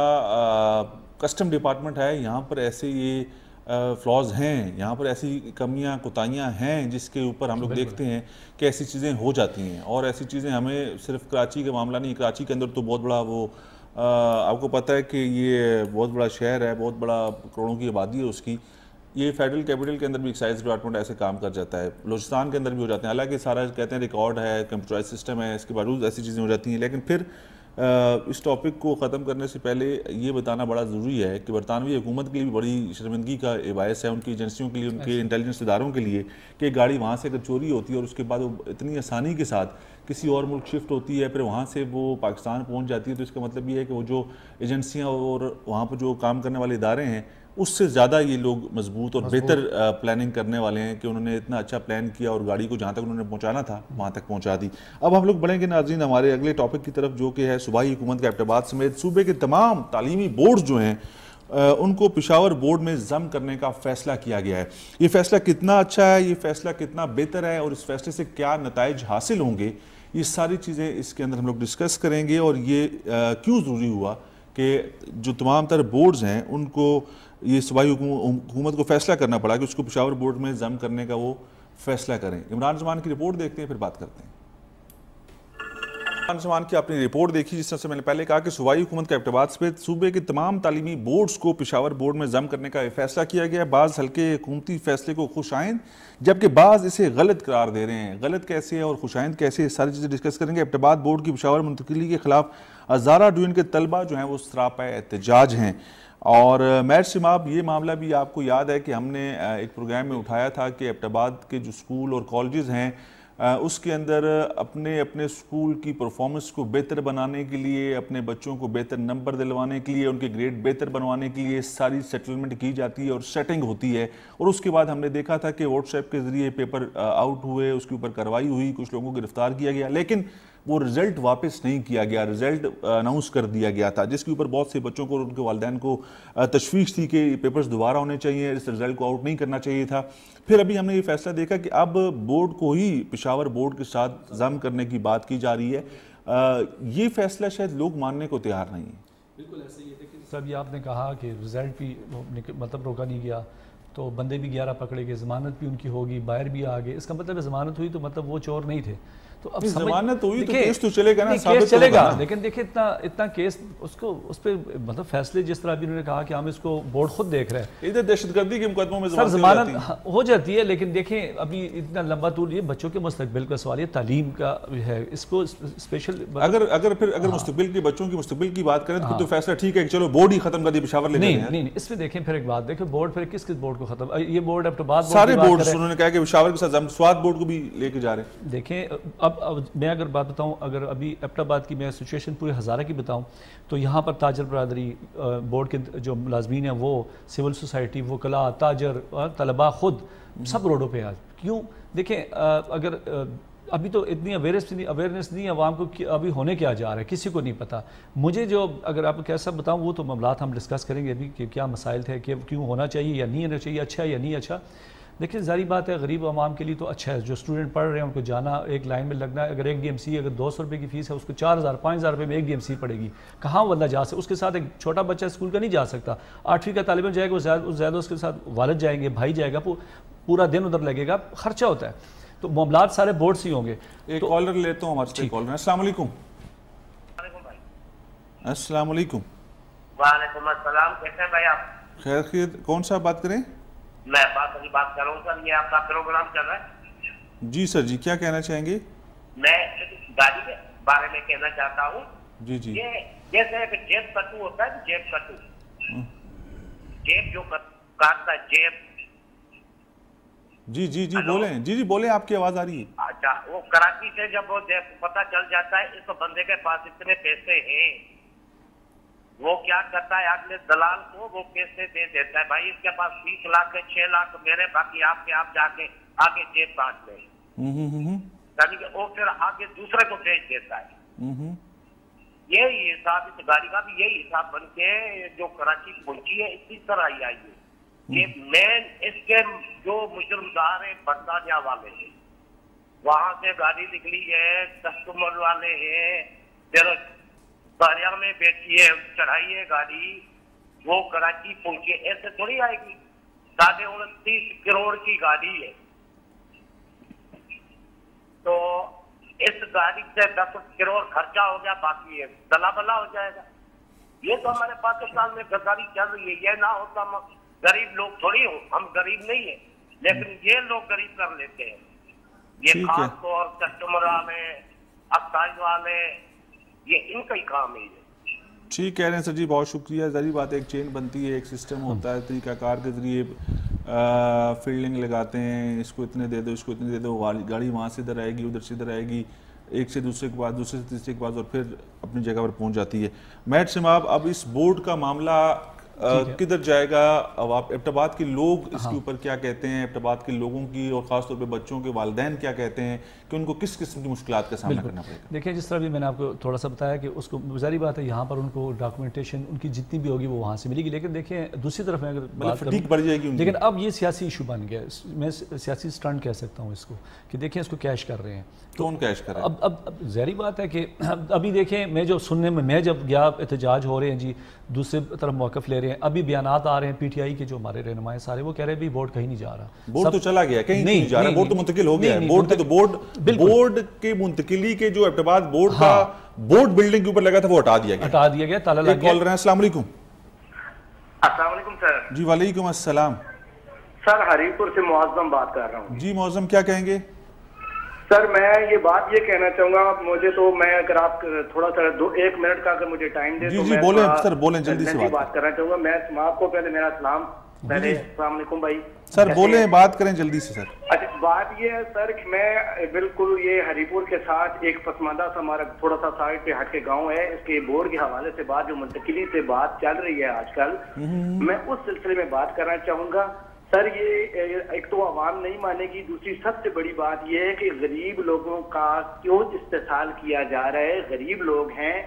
कस्टम डिपार्टमेंट है, यहाँ पर ऐसे ये फ्लॉज हैं, यहाँ पर ऐसी कमियाँ कोताहियाँ हैं जिसके ऊपर हम लोग देखते हैं कि ऐसी चीज़ें हो जाती हैं। और ऐसी चीज़ें हमें सिर्फ कराची का मामला नहीं, कराची के अंदर तो बहुत बड़ा वो आपको पता है कि ये बहुत बड़ा शहर है, बहुत बड़ा करोड़ों की आबादी है उसकी। ये फेडरल कैपिटल के अंदर भी एक्साइज डिपार्टमेंट ऐसे काम कर जाता है, बलूचिस्तान के अंदर भी हो जाते हैं। हालांकि सारा कहते हैं रिकॉर्ड है, कंप्यूटराइज सिस्टम है, इसके बावजूद ऐसी चीज़ें हो जाती हैं। लेकिन फिर इस टॉपिक को ख़त्म करने से पहले ये बताना बड़ा ज़रूरी है कि बरतानवी हुकूमत के लिए भी बड़ी शर्मिंदगी का बायस है, उनकी एजेंसियों के लिए, उनके इंटेलिजेंस इदारों के लिए, कि गाड़ी वहाँ से अगर चोरी होती है और उसके बाद वो इतनी आसानी के साथ किसी और मुल्क शिफ्ट होती है, फिर वहाँ से वो पाकिस्तान पहुँच जाती है, तो इसका मतलब ये है कि वो जो एजेंसियाँ और वहाँ पर जो काम करने वाले इदारे हैं उससे ज़्यादा ये लोग मजबूत और बेहतर प्लानिंग करने वाले हैं कि उन्होंने इतना अच्छा प्लान किया और गाड़ी को जहाँ तक उन्होंने पहुँचाना था वहाँ तक पहुँचा दी। अब हम लोग बढ़ेंगे नाज़रीन हमारे अगले टॉपिक की तरफ, जो कि है सूबाई हुकूमत के एबटाबाद समेत सूबे के तमाम तालीमी बोर्ड जो हैं उनको पेशावर बोर्ड में ज़म करने का फ़ैसला किया गया है। ये फ़ैसला कितना अच्छा है, ये फ़ैसला कितना बेहतर है और इस फ़ैसले से क्या नताइज हासिल होंगे, ये सारी चीज़ें इसके अंदर हम लोग डिस्कस करेंगे। और ये क्यों ज़रूरी हुआ कि जो तमाम तर बोर्ड्स हैं उनको ये सूबाई हुकूमत को फैसला करना पड़ा कि उसको पेशावर बोर्ड में जम करने का वो फैसला करें। इमरान जमान की रिपोर्ट देखते हैं, फिर बात करते हैं। इमरान जमान की आपने रिपोर्ट देखी, जिस तरह से मैंने पहले कहा कि सूबाई हुकूमत के एबटाबाद समेत सूबे के तमाम तालीमी बोर्ड्स को पेशावर बोर्ड में जम करने का फैसला किया गया। बाज़ हल्के हुकूमती फैसले को खुशाइंद जबकि बाज़ इसे गलत करार दे रहे हैं। गलत कैसे है और खुशाइंद कैसे है, सारी चीज़ें डिस्कस करेंगे। एबटाबाद बोर्ड की पेशावर मुंतकिली के खिलाफ हज़ारा डिवीजन के तलबा जो हैं वो सरापा एहतजाज हैं। और मैर सिमाब, ये मामला भी आपको याद है कि हमने एक प्रोग्राम में उठाया था कि एबटाबाद के जो स्कूल और कॉलेजेस हैं उसके अंदर अपने अपने स्कूल की परफॉर्मेंस को बेहतर बनाने के लिए, अपने बच्चों को बेहतर नंबर दिलवाने के लिए, उनके ग्रेड बेहतर बनवाने के लिए सारी सेटलमेंट की जाती है और सेटिंग होती है। और उसके बाद हमने देखा था कि व्हाट्सएप के ज़रिए पेपर आउट हुए, उसके ऊपर कार्रवाई हुई, कुछ लोगों को गिरफ्तार किया गया, लेकिन वो रिज़ल्ट वापस नहीं किया गया, रिज़ल्ट अनाउंस कर दिया गया था, जिसके ऊपर बहुत से बच्चों को और उनके वालिदैन को तशवीश थी कि पेपर्स दोबारा होने चाहिए, इस रिज़ल्ट को आउट नहीं करना चाहिए था। फिर अभी हमने ये फैसला देखा कि अब बोर्ड को ही पेशावर बोर्ड के साथ जम करने की बात की जा रही है। ये फैसला शायद लोग मानने को तैयार नहीं है। बिल्कुल ऐसे ही है। देखिए सर, ये आपने कहा कि रिज़ल्ट भी मतलब रोका नहीं गया, तो बंदे भी 11 पकड़े गए, ज़मानत भी उनकी होगी, बाहर भी आ गए, इसका मतलब ज़मानत हुई तो मतलब वो चोर नहीं थे। तो अब ज़मानत हुई तो केस तो चलेगा ना, केस चलेगा, लेकिन देखिए इतना केस उसको उस पर मतलब फैसले जिस तरह अभी उन्होंने कहा कि हम इसको बोर्ड खुद देख रहे हैं, इधर दहशतगर्दी के मुकदमों में ज़मानत हो जाती है, लेकिन देखें अभी इतना लंबा टूर, ये बच्चों के मुस्तकबिल का सवाल, ये तालीम का है, इसको स्पेशल अगर मुस्तकबिल के बच्चों की मुस्तकबिल की बात करें तो फैसला ठीक है कि चलो बोर्ड ही खत्म कर दी, पेशावर ले नहीं, इसमें देखें फिर एक बात देखें, बोर्ड फिर किस बोर्ड को खत्म, ये बोर्ड एबटाबाद सारे बोर्ड, उन्होंने कहा कि पेशावर के साथ स्वात बोर्ड को भी लेके जा रहे हैं। देखें अब मैं अगर बात बताऊं, अगर अभी एबटाबाद की मैं सिचुएशन पूरे हज़ारा की बताऊं तो यहाँ पर ताजर बरादरी, बोर्ड के जो मुलाजमीन हैं वो, सिविल सोसाइटी, वकला, ताजर, तलबा खुद सब रोडों पे आज। क्यों? देखें अगर अभी तो इतनी अवेयरनेस नहीं है आवाम को कि अभी होने क्या जा रहा है, किसी को नहीं पता। मुझे जो अगर आपको कैसा बताऊं वो तो मामलात हम डिस्कस करेंगे अभी कि क्या मसाइल थे, कि क्यों होना चाहिए या नहीं होना चाहिए, अच्छा या नहीं अच्छा। देखिए जारी बात है, गरीब आवाम के लिए तो अच्छा है, जो स्टूडेंट पढ़ रहे हैं उनको जाना, एक लाइन में लगना है। अगर एक DMC अगर 200 रुपये की फ़ीस है, उसको 4000-5000 रुपये में एक DMC पड़ेगी, कहाँ बंदा जा सकता? उसके साथ एक छोटा बच्चा स्कूल का नहीं जा सकता, 8वीं का तालिब जाएगा, वो ज़्यादा उसके साथ वालिद जाएंगे, भाई जाएगा, पूरा दिन उधर लगेगा, खर्चा होता है। तो मामलात सारे बोर्ड से होंगे। एक कॉलर लेता हूँ हमारे कॉलर। अस्सलाम वालेकुम। अस्सलाम वालेकुम। वालेकुम अस्सलाम, कैसे हैं भाई आप? खैर, कौन सा बात करें? मैं बात कर रहा हूँ सर, ये आपका प्रोग्राम चल रहा है। जी सर जी, क्या कहना चाहेंगे? मैं गाड़ी के बारे में कहना चाहता हूँ। जी जी। ये जैसे एक जेब कट्टू होता है, जेब कट्टू, जेब जो काटता है, जेब। जी जी जी बोले, जी जी बोले, आपकी आवाज आ रही है। अच्छा, वो कराची से जब वो पता चल जाता है इस बंदे के पास इतने पैसे हैं, वो क्या करता है, अगले दलाल को वो पैसे दे देता है, भाई इसके पास 20 लाख है, 6 लाख मेरे, बाकी आपके आप जाके आगे जेब काट ले। यानी कि वो फिर आगे दूसरे को भेज देता है। यही हिसाब इस गाड़ी का भी यही हिसाब बन के जो कराची पहुंची है, इसी तरह ही आई है। ये मेन इसके जो मुजरमदार है बरतानिया वाले हैं, वहां से गाड़ी निकली है, कस्टमर वाले हैं, फिर बारिया में बैठी है, चढ़ाई है गाड़ी, वो कराची पहुंची, ऐसे थोड़ी आएगी। 29.5 करोड़ की गाड़ी है, तो इस गाड़ी से 10 करोड़ खर्चा हो गया, बाकी है दला बला हो जाएगा। ये तो हमारे पाकिस्तान में गद्दारी चल रही है। ये ना होता गरीब लोग थोड़ी हो, हम गरीब नहीं है, लेकिन ये लोग गरीब कर लेते हैं। ये खास तौर कस्टमर वाले, अफसाइज वाले, ये इनका ही काम है। ठीक कह रहे हैं सर जी, बहुत शुक्रिया। ज़ाहिर बात है, एक चेन बनती है, एक सिस्टम होता है, तरीक़ाकार के ज़रिए फील्डिंग लगाते हैं, इसको इतने दे दो, इसको इतने दे दो, गाड़ी वहाँ से इधर आएगी, उधर से इधर आएगी, एक से दूसरे के बाद, दूसरे से तीसरे के बाद, और फिर अपनी जगह पर पहुँच जाती है। मैट सिमाब, अब इस बोर्ड का मामला किधर जाएगा? अब आप एबटाबाद के लोग इसके ऊपर क्या कहते हैं, एबटाबाद के लोगों की और ख़ासतौर पे बच्चों के वालिदैन क्या कहते हैं कि उनको किस किस्म की मुश्किलात का सामना करना पड़ेगा? देखिए, जिस तरह भी मैंने आपको थोड़ा सा बताया कि उसको जारी बात है, यहाँ पर उनको डॉक्यूमेंटेशन उनकी जितनी भी होगी वो वहाँ से मिलेगी, लेकिन देखिए दूसरी तरफ में अगर बात करूँ बढ़ जाएगी, लेकिन अब ये सियासी इशू बन गया, मैं सियासी स्टंट कह सकता हूँ इसको, कि देखिए इसको कैश कर रहे हैं। कौन कैश कर रहा है? अब जारी बात है कि अभी देखें, मैं जो सुनने में, मैं जब गया, एहतजाज हो रहे हैं जी, दूसरी तरफ मौक़िफ़ ले रहे हैं, अभी बयानात आ रहे हैं PTI के जो हमारे रहनुमाएं सारे, वो कह रहे हैं भी बोर्ड कहीं नहीं जा रहा। बोर्ड तो चला गया, कहीं नहीं जा रहा, बोर्ड तो मुंतकिल हो गया है। बोर्ड के मुंतकिली के जो एबटाबाद बोर्ड का बोर्ड बिल्डिंग के ऊपर लगा था वो हटा दिया गया, ताला लग गया। कॉल रहे हैं। अस्सलाम वालेकुम। अस्सलाम वालेकुम सर। जी वालेकुम अस्सलाम। सर, हरीपुर से मुअज़्ज़म बात कर रहा हूँ। जी मुअज़्ज़म, क्या कहेंगे? सर मैं ये बात ये कहना चाहूंगा, मुझे तो मैं अगर आप थोड़ा सा 1 मिनट का अगर मुझे टाइम दे तो मैं बोले सर, बोलें जल्दी से बात करना चाहूंगा। मैं आपको पहले मेरा सलाम, पहले अस्सलाम वालेकुम भाई सर, बोले बात करें जल्दी से सर। अच्छा, बात ये है सर कि मैं बिल्कुल ये हरिपुर के साथ एक पसमानदा सा हमारा थोड़ा सा साइड पे हट के गाँव है, इसके बोर्ड के हवाले से बात जो मुंतकिली से बात चल रही है आजकल, मैं उस सिलसिले में बात करना चाहूंगा। सर ये एक तो आवाम नहीं मानेगी, दूसरी सबसे बड़ी बात यह है कि गरीब लोगों का क्यों इस्तेसाल किया जा रहा है। गरीब लोग हैं,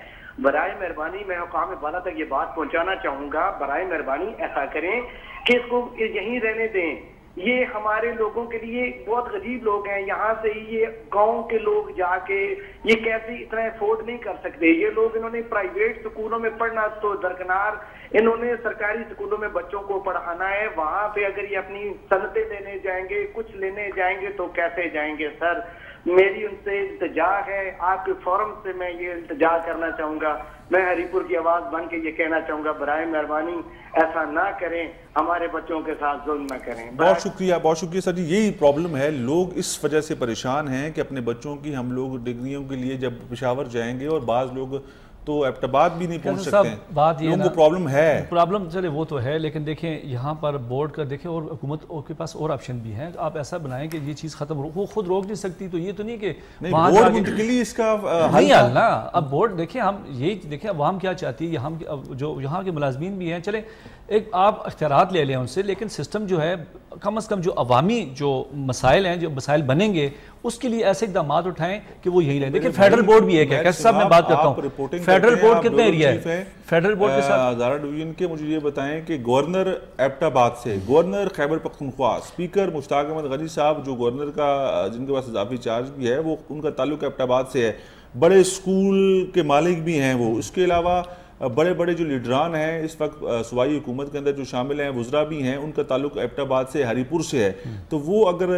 बराए मेहरबानी मैं हुकाम बाला तक ये बात पहुंचाना चाहूंगा, बराए मेहरबानी ऐसा करें कि इसको यहीं रहने दें। ये हमारे लोगों के लिए बहुत गरीब लोग हैं, यहाँ से ये गांव के लोग जाके ये कैसे इतना अफोर्ड नहीं कर सकते। ये लोग इन्होंने प्राइवेट स्कूलों में पढ़ना तो दरकिनार, इन्होंने सरकारी स्कूलों में बच्चों को पढ़ाना है। वहां पे अगर ये अपनी सनतें लेने जाएंगे, कुछ लेने जाएंगे तो कैसे जाएंगे। सर मेरी उनसे इल्तिजा है, आपके फोरम से मैं ये इल्तिजा करना चाहूंगा, मैं हरिपुर की आवाज बन के ये कहना चाहूंगा, बराए मेहरबानी ऐसा ना करें, हमारे बच्चों के साथ जुल्म ना करें। बहुत शुक्रिया सर जी। यही प्रॉब्लम है, लोग इस वजह से परेशान हैं कि अपने बच्चों की हम लोग डिग्रियों के लिए जब पेशावर जाएंगे, और बाज़ लोग तो एबटाबाद भी नहीं पहुंच सकते हैं, बात ये लोगों को प्रॉब्लम है। प्रॉब्लम चले वो तो है, लेकिन देखें यहाँ पर बोर्ड का देखें और हुकूमत के पास और ऑप्शन भी हैं। आप ऐसा बनाएं कि ये चीज़ खत्म हो, वो खुद रोक नहीं सकती, तो ये तो नहीं कि बोर्ड मुंतकिली इसका नहीं हल ना। अब बोर्ड देखें, हम यही देखें अवाम क्या चाहती है, हम जो यहाँ के मुलाजमीन भी हैं, चले एक आप अख्तियारात ले लें उनसे, लेकिन सिस्टम जो है कम अज़ कम जो अवामी जो मसाइल हैं, जो मसाइल बनेंगे, उसके लिए ऐसे इकदाम उठाएं कि वो यही रहे। देखिए फेडरल बोर्ड भी एक है, कैसे साहब मैं बात करता हूँ, फेडरल बोर्ड कितने एरिया है फेडरल बोर्ड के साथ हज़ारा डिवीजन के। मुझे ये बताएं कि गवर्नर एबटाबाद से, गवर्नर खैबर पख्तूनख्वा, स्पीकर मुश्ताक अहमद गनी साहब जो गवर्नर का जिनके पास इजाफी चार्ज भी है, वो उनका ताल्लुक एबटाबाद से है, बड़े स्कूल के मालिक भी हैं वो। इसके अलावा बड़े बड़े जो लीडरान हैं इस वक्त सूबाई हुकूमत के अंदर जो शामिल हैं, वज़रा भी हैं, उनका ताल्लुक एबटाबाद से, हरिपुर से है। तो वो अगर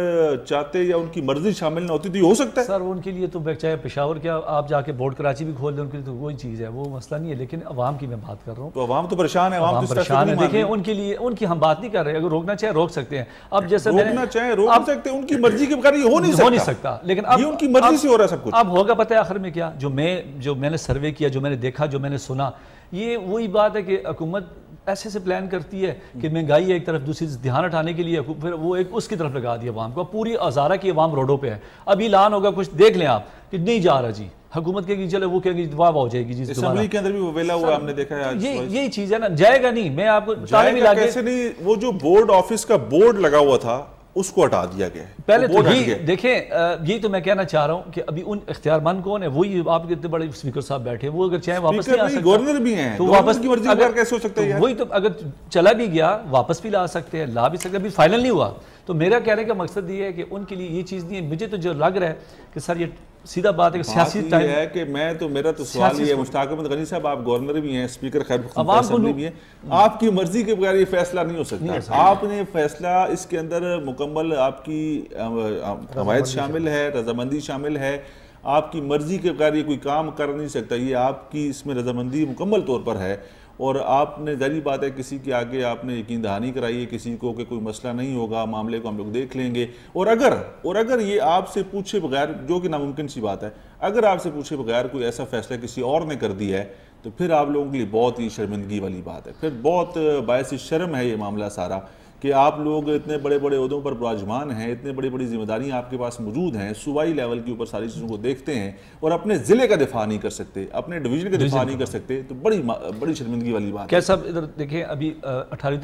चाहते या उनकी मर्जी शामिल ना होती तो ये हो सकता है सर। उनके लिए तो चाहे पेशावर क्या आप जाके बोर्ड कराची भी खोल दें, उनके लिए तो वही चीज़ है, वो मसला नहीं है। लेकिन अवाम की मैं बात कर रहा हूँ, तो अवाम तो परेशान है, अवाम परेशान है। देखें उनके लिए, उनकी हम बात नहीं कर रहे, अगर रोकना चाहे रोक सकते हैं। अब जैसे रोकना चाहे रोक सकते हैं, उनकी मर्जी के बगैर हो नहीं सकता। लेकिन अब उनकी मर्जी से हो रहा है सब कुछ। अब होगा पता है आखिर में क्या, जो मैंने सर्वे किया, जो मैंने देखा, जो मैंने सुना, ये वही बात है कि हुकूमत ऐसे से प्लान करती है कि महंगाई एक तरफ, दूसरी ध्यान हटाने के लिए फिर वो एक उसकी तरफ लगा दिया अवाम को। पूरी हज़ारा की अवाम रोडों पे है। अब ऐलान होगा कुछ, देख लें आप कि नहीं जा रहा जी, हुकूमत कहेगी चले, वो कहेगी वाह हो जाएगी जी। असेंबली के अंदर भी वो वेला हुआ हमने देखा है। यही चीज़ है ना, जाएगा नहीं। मैं आपको कैसे नहीं, वो जो बोर्ड ऑफिस का बोर्ड लगा हुआ था उसको हटा दिया गया पहले तो यही देखें, यही तो मैं कहना चाह रहा हूं कि अभी उन इख्तियारमंद कौन है, वही आपके इतने बड़े स्पीकर साहब बैठे, वो अगर चाहे वापस नहीं आ सकते, गवर्नर भी हैं, तो वापस की मर्जी अगर कैसे हो सकता है, वही तो अगर चला भी गया वापस भी ला सकते हैं, ला भी सकते हैं, अभी फाइनल नहीं हुआ। तो मेरा कहने का मकसद ये है कि उनके लिए ये चीज़ नहीं है। मुझे तो जो लग रहा है कि सर ये सीधा बात है कि सियासी टाइम है कि मेरा तो सवाल ये है, मुश्ताक अहमद गनी साहब आप गवर्नर भी हैं, स्पीकर खैबर पख्तूनख्वा भी हैं, आपकी मर्जी के बगैर ये फैसला नहीं हो सकता। आपने फैसला इसके अंदर मुकम्मल आपकी हमायत शामिल है, रजामंदी शामिल है, आपकी मर्जी के बगैर ये कोई काम कर नहीं सकता, ये आपकी इसमें रजामंदी मुकम्मल तौर पर है। और आपने जारी बात है किसी के आगे आपने यकीन दहानी कराई है किसी को कि कोई मसला नहीं होगा, मामले को हम लोग देख लेंगे। और अगर ये आपसे पूछे बगैर, जो कि नामुमकिन सी बात है, अगर आपसे पूछे बगैर कोई ऐसा फैसला किसी और ने कर दिया है तो फिर आप लोगों के लिए बहुत ही शर्मिंदगी वाली बात है, फिर बहुत बायस शर्म है ये मामला सारा कि आप लोग इतने बड़े बड़े ओहदों पर विराजमान हैं, इतने बड़ी बड़ी जिम्मेदारियां आपके पास मौजूद हैं, सूबाई लेवल के ऊपर सारी चीज़ों को देखते हैं और अपने ज़िले का दिफा नहीं कर सकते, अपने डिवीजन का दिफा नहीं कर सकते, तो बड़ी शर्मिंदगी वाली बात है। क्या सब इधर देखें, अभी 18वीं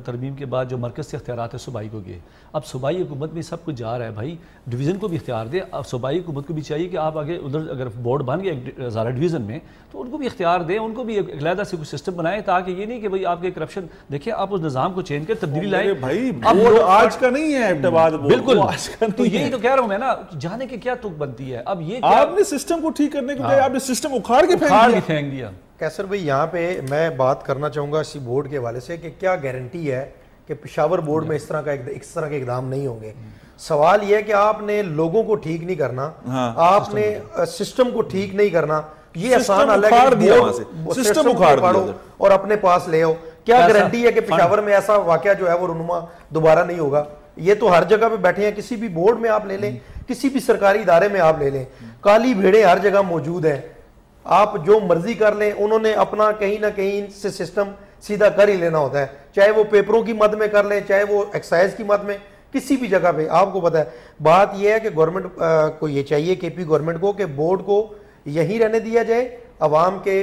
तरमीम के बाद जो मरकज़ से इख्तियारात है सूबाई को गए, अब सूबाई हुकूमत में सब कुछ जा रहा है भाई, डिवीज़न को भी इख्तियार दे। अब सूबाई हुकूमत को भी चाहिए कि आप आगे उधर अगर बोर्ड बन गए हज़ारा डिवीज़न में तो उनको भी इख्तियार दें, उनको भी एक अलहदा से कुछ सिस्टम बनाएं, ताकि ये नहीं कि भाई आपके करप्शन, देखिए आप उस निज़ाम को चेंज कर तब्दीली लाए। भाई आज का नहीं है एबटाबाद, बिल्कुल तो यही तो कह रहा हूं मैं ना, जाने की क्या तुक बनती है। अब ये आपने सिस्टम को ठीक करने के बजाय आपने सिस्टम उखाड़ के फेंक दिया। कैसर भाई यहाँ पे मैं बात करना चाहूंगा इसी बोर्ड के हवाले से कि क्या गारंटी है कि पेशावर बोर्ड में इस तरह के इकदाम नहीं होंगे। सवाल यह है कि आपने लोगों को ठीक नहीं करना, आपने सिस्टम को ठीक नहीं करना, ये आसान सिस्टम उखाड़ो और अपने पास ले आओ। क्या गारंटी है कि पेशावर में ऐसा वाकया जो है वो रुनुमा दोबारा नहीं होगा। ये तो हर जगह पे बैठे हैं, किसी भी बोर्ड में आप ले लें, किसी भी सरकारी इदारे में आप ले लें, काली भेड़ें हर जगह मौजूद हैं। आप जो मर्जी कर लें, उन्होंने अपना कहीं ना कहीं से सिस्टम सीधा कर ही लेना होता है, चाहे वो पेपरों की मद में कर लें, चाहे वो एक्साइज की मद में, किसी भी जगह पे। आपको पता है, बात यह है कि गवर्नमेंट को ये चाहिए, केपी गवर्नमेंट को, कि बोर्ड को यहीं रहने दिया जाए, अवाम के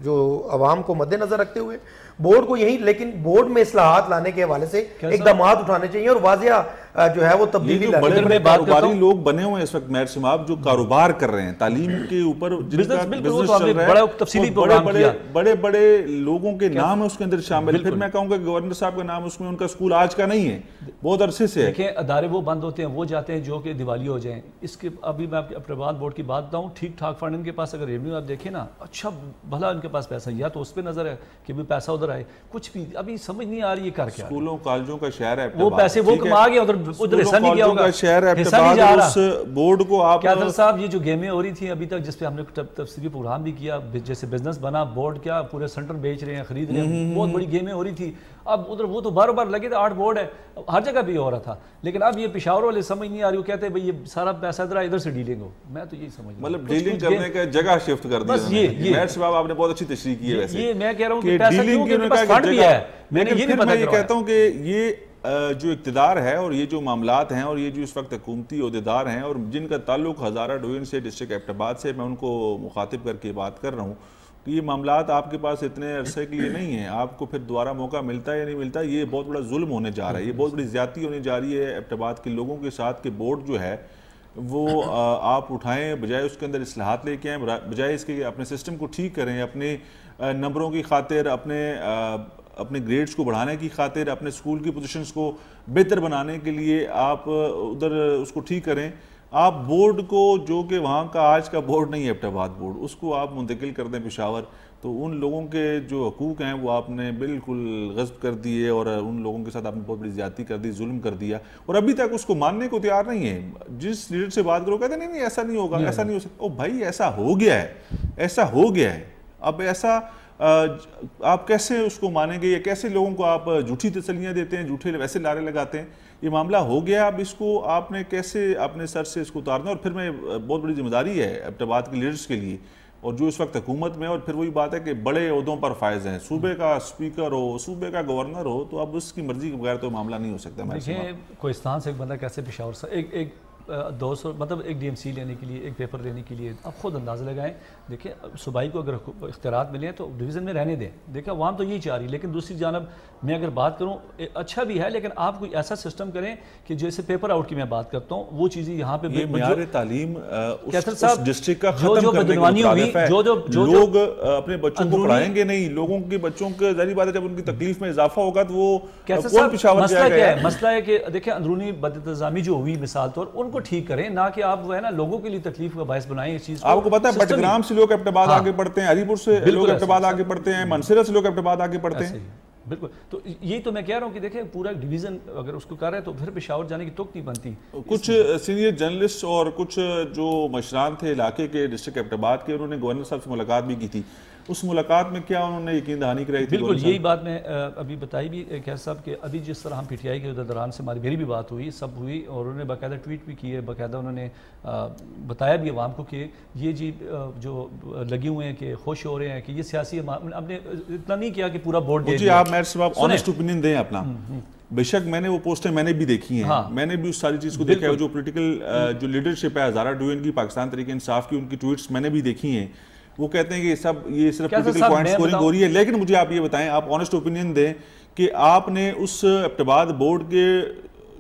जो अवाम को मद्देनजर रखते हुए बोर्ड को यही, लेकिन बोर्ड में इस्लाहात लाने के हवाले से इकदाम उठाने चाहिए और वाजिया जो है वो तब्दीली लाने। बड़े बड़े कारोबारी लोग बने हुए हैं इस वक्त मेयर साहब, जो कारोबार कर रहे हैं तालीम के ऊपर, जिनका बिजनेस चल रहा है, बड़े बड़े लोगों के नाम उसके अंदर शामिल है। फिर मैं कहूंगा गवर्नर साहब का नाम उसमें, उनका स्कूल आज का नहीं है, बहुत अरसे से है। देखिए अदारे वो बंद होते हैं, वो जाते हैं जो कि दिवाली हो जाए। इसके अभी मैं अपने बोर्ड की बात बताऊँ, ठीक ठाक फंड इनके पास, अगर रेवेन्यू आप देखें ना, अच्छा भला इनके पास पैसा, या तो उस पर नजर है कि भी पैसा उधर आए, कुछ भी अभी समझ नहीं आ रही है कर क्या। स्कूलों कॉलेजों का शहर है, वो पैसे वो कमा गया, उधर हिस्सा नहीं किया होगा, शहर है, हिस्सा नहीं जा रहा। उस बोर्ड को आप क्या साहब, ये जो गेमें हो रही थी अभी तक, जिसपे हमने तफसीली प्रोग्राम भी किया, जैसे बिजनेस बना, बोर्ड क्या पूरे सेंटर बेच रहे हैं, खरीद रहे हैं, बहुत बड़ी गेमें हो रही थी। अब उधर वो तो बार बार लगे थे, 8 बोर्ड है, हर जगह भी हो रहा था, लेकिन अब ये पेशावर वाले समझ नहीं आ रही, वो कहते हैं भाई ये सारा पैसा इधर से डीलिंग हो। मैं तो यही समझ, मतलब डीलिंग करने का जगह शिफ्ट कर दिया। बस ये साहब आपने बहुत अच्छी तशरीह की है। वैसे ये मैं कह रहा हूं कि पैसा क्यों, उनके पास फंड भी है। मैंने ये नहीं पता, मैं ये कहता हूं कि ये जो इक़्तिदार है और ये जो मामलात हैं और ये जो इस वक्त हुकूमती ओहदेदार हैं और जिनका ताल्लुक हज़ारा डिवीज़न से, डिस्ट्रिक्ट एबटाबाद से, मैं उनको मुखातिब करके बात कर रहा हूँ कि ये मामलात आपके पास इतने अरसे के लिए नहीं है, आपको फिर दोबारा मौका मिलता है या नहीं मिलता, ये बहुत बड़ा जुल्म होने जा रहा है, ये बहुत बड़ी ज़्यादती होने जा रही है एबटाबाद के लोगों के साथ। कि बोर्ड जो है वो आप उठाएं, बजाय उसके अंदर इस्लाहात लेके आएँ, बजाय इसके अपने सिस्टम को ठीक करें, अपने नंबरों की खातिर, अपने ग्रेड्स को बढ़ाने की खातिर, अपने स्कूल की पोजीशंस को बेहतर बनाने के लिए आप उधर उसको ठीक करें। आप बोर्ड को, जो कि वहाँ का आज का बोर्ड नहीं है एबटाबाद बोर्ड, उसको आप मुंतकिल कर दें पेशावर, तो उन लोगों के जो हकूक़ हैं वो आपने बिल्कुल गज़ब कर दिए और उन लोगों के साथ आपने बहुत बड़ी ज़्यादती कर दी, जुल्म कर दिया, और अभी तक उसको मानने को तैयार नहीं है। जिस लीडर से बात करो कहते नहीं ऐसा नहीं होगा, ऐसा नहीं हो सकता। ओ भाई, ऐसा हो गया है, ऐसा हो गया है, अब ऐसा आप कैसे उसको मानेंगे, या कैसे लोगों को आप झूठी तसल्लियाँ देते हैं, झूठे वैसे लारे लगाते हैं। ये मामला हो गया, अब इसको आपने कैसे अपने सर से इसको उतारना। और फिर मैं बहुत बड़ी जिम्मेदारी है एबटाबाद के लीडर्स के लिए और जो इस वक्त हुकूमत में, और फिर वही बात है कि बड़े ओहदों पर फायज हैं, सूबे का स्पीकर हो, सूबे का गवर्नर हो, तो अब उसकी मर्जी के बगैर तो मामला नहीं हो सकता। देखिए कोहिस्तान से एक बंदा कैसे पेशावर से एक 200 मतलब एक DMC लेने के लिए, एक पेपर लेने के लिए, आप खुद अंदाज़ा लगाएं। देखिए सूबाई को अगर इख्तियारात मिले तो डिवीज़न में रहने दें। देखिए अवाम तो यही चाह रही, लेकिन दूसरी जानब मैं अगर बात करूँ, अच्छा भी है, लेकिन आप कोई ऐसा सिस्टम करें कि जैसे पेपर आउट की मैं बात करता हूँ, वो चीज़ें यहाँ पे तालीम उस डिस्ट्रिक्ट का खत्म करने की मुखालिफ है। जो लोग अपने बच्चों को पढ़ाएंगे नहीं, लोगों के बच्चों के ज़ाहिर बात है जब उनकी तकलीफ में इजाफा होगा तो वो कौन पेशावर जाएगा। मसला है कि देखिए अंदरूनी बदइंतज़ामी जो हुई मिसाल तौर, उनको ठीक करें, ना कि आप वो है ना लोगों के लिए तकलीफ का बायस बनाएं इस चीज को। आपको पता है बटग्राम से लोग एबटाबाद आगे बढ़ते हैं, हरीपुर से लोग एबटाबाद आगे बढ़ते हैं, मनसेरा से लोग एबटाबाद आगे बढ़ते हैं। बिल्कुल, तो यही तो मैं कह रहा हूँ कि देखें पूरा डिवीजन अगर उसको कर रहे हैं तो फिर पेशावर जाने की तुक नहीं बनती। कुछ सीनियर जर्नलिस्ट और कुछ जो मशरान थे इलाके के, डिस्ट्रिक्ट एबटाबाद के, उन्होंने गवर्नर साहब से मुलाकात भी की थी। उस मुलाकात में क्या उन्होंने यकीन दहानी कराई थी? बिल्कुल यही बात मैं अभी बताई भी खैर साहब के, अभी जिस तरह हम PTI के दौरान से मेरी भी बात हुई, सब हुई, और उन्होंने बाकायदा ट्वीट भी की है, बाकायदा उन्होंने बताया भी आवाम को कि ये जी जो लगे हुए हैं कि खुश हो रहे हैं कि ये सियासी, हमने इतना नहीं किया कि पूरा बोर्ड जी। आप मेरे साहब ऑनेस्ट ओपिनियन दें अपना। बेशक मैंने वो पोस्टें मैंने भी देखी हैं, हाँ। मैंने भी उस सारी चीज़ को देखा है, जो पोलिटिकल जो लीडरशिप है हज़ारा डिवीजन की, पाकिस्तान तहरीक इंसाफ की, उनकी ट्वीट्स मैंने भी देखी हैं। वो कहते हैं कि सब ये सिर्फ पॉलिटिकल पॉइंट स्कोरिंग हो रही है। लेकिन मुझे आप ये बताएं, आप ऑनेस्ट ओपिनियन दें कि आपने उस एबटाबाद बोर्ड के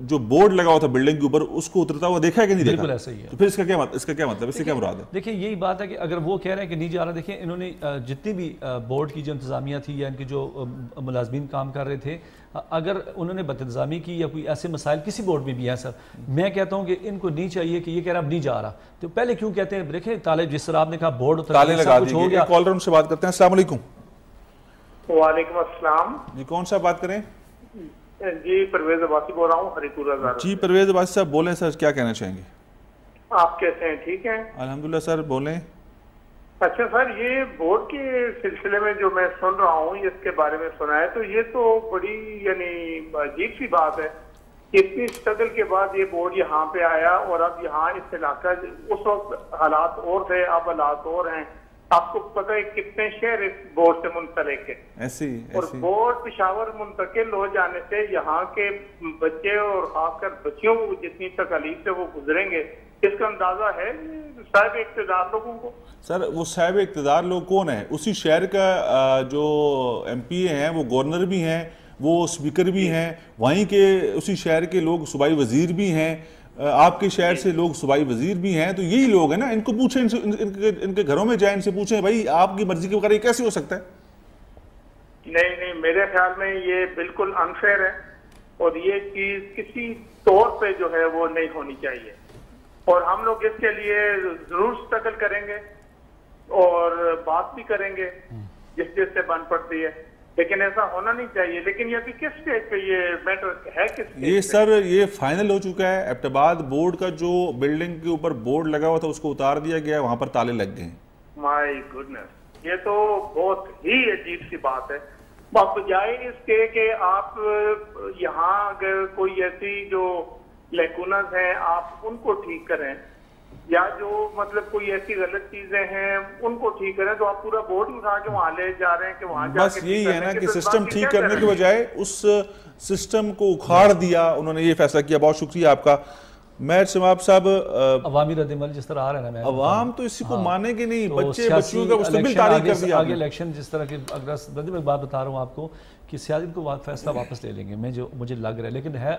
जो बोर्ड लगा हुआ था बिल्डिंग के ऊपर, उसको उतरता हुआ देखा है कि नहीं देखा? बिल्कुल ऐसा ही है। तो फिर इसका क्या मतलब, इससे क्या मुराद है? देखिए यही बात है कि अगर वो कह रहे हैं कि नहीं जा रहा, देखिए इन्होंने जितनी भी बोर्ड की जो इंतजामिया थी या इनके जो मुलाजमीन काम कर रहे थे, अगर उन्होंने बदइंतजामी की या कोई ऐसे मसाइल किसी बोर्ड में भी है सर, मैं कहता हूँ कि इनको नहीं चाहिए कि ये कह रहा अब नहीं जा रहा, तो पहले क्यों कहते हैं? देखिए ताले, जिस तरह आपने कहा बोर्ड ताले लगा दिए हो गया। कॉलर उनसे बात करते हैं। अस्सलाम वालेकुम। वालेकुम अस्सलाम जी, कौन सा बात करें? जी परवेज अब्बासी बोल रहा हूँ हरीपुरा। जी परवेज अब्बासी साहब बोलें सर, क्या कहना चाहेंगे? आप कैसे हैं? ठीक हैं अल्हम्दुलिल्लाह सर, बोलें। अच्छा सर, ये बोर्ड के सिलसिले में जो मैं सुन रहा हूँ, इसके बारे में सुना है, तो ये तो बड़ी यानी अजीब सी बात है इतनी स्ट्रगल के बाद ये बोर्ड यहाँ पे आया और अब यहाँ इस इलाका, उस वक्त हालात और थे, अब हालात और हैं। आपको पता है कितने शहर इस बोर्ड से मुंसलिक है। ऐसी और बोर्ड पेशावर मुंतकिल हो जाने से यहाँ के बच्चे और खासकर बच्चियों को जितनी तकलीफ से वो गुजरेंगे, इसका अंदाजा है साहिब इख्तियार लोगों को। सर वो साहिब इख्तियार लोग कौन है? उसी शहर का जो MP हैं, वो गवर्नर भी हैं, वो स्पीकर भी हैं, वहीं के उसी शहर के लोग सूबाई वजीर भी हैं, आपके शहर से लोग सूबाई वजीर भी हैं। तो यही लोग हैं ना, इनको पूछें, इनके घरों में जाए, इनसे पूछें भाई आपकी मर्जी के बगैर ये कैसे हो सकता है? नहीं नहीं, मेरे ख्याल में ये बिल्कुल अनफेयर है और ये चीज किसी तौर पे जो है वो नहीं होनी चाहिए। और हम लोग इसके लिए जरूर स्ट्रगल करेंगे और बात भी करेंगे जिससे बन पड़ती है, लेकिन ऐसा होना नहीं चाहिए। लेकिन ये अभी किस स्टेज पे ये मैटर है? किस ये सर ये फाइनल हो चुका है। एबटाबाद बोर्ड का जो बिल्डिंग के ऊपर बोर्ड लगा हुआ था उसको उतार दिया गया, वहां पर ताले लग गए। माय गुडनेस, ये तो बहुत ही अजीब सी बात है। बजाय इसके कि आप यहाँ अगर कोई ऐसी जो लेकुनस हैं आप उनको ठीक करें, या जो मतलब कोई ऐसी गलत चीजें हैं उनको ठीक करें, तो आप पूरा बोर्ड उठा के वहां ले जा रहे हैं कि वहां बस यही है ना कि सिस्टम ठीक करने के बजाय उस सिस्टम को उखाड़ दिया, उन्होंने ये फैसला किया। बहुत शुक्रिया आपका मेयर शमाब साहब। अवामी रद्द-ए-अमल जिस तरह आ रहा है ना, अवाम तो इसी को मानेंगे नहीं, तो बच्चे बच्चियों का मुस्तकबिल तारीख कर दिया। आगे इलेक्शन जिस तरह के, अगर मैं बात बता रहा हूँ आपको कि सियासत को फैसला वापस ले लेंगे, मैं जो मुझे लग रहा है, लेकिन है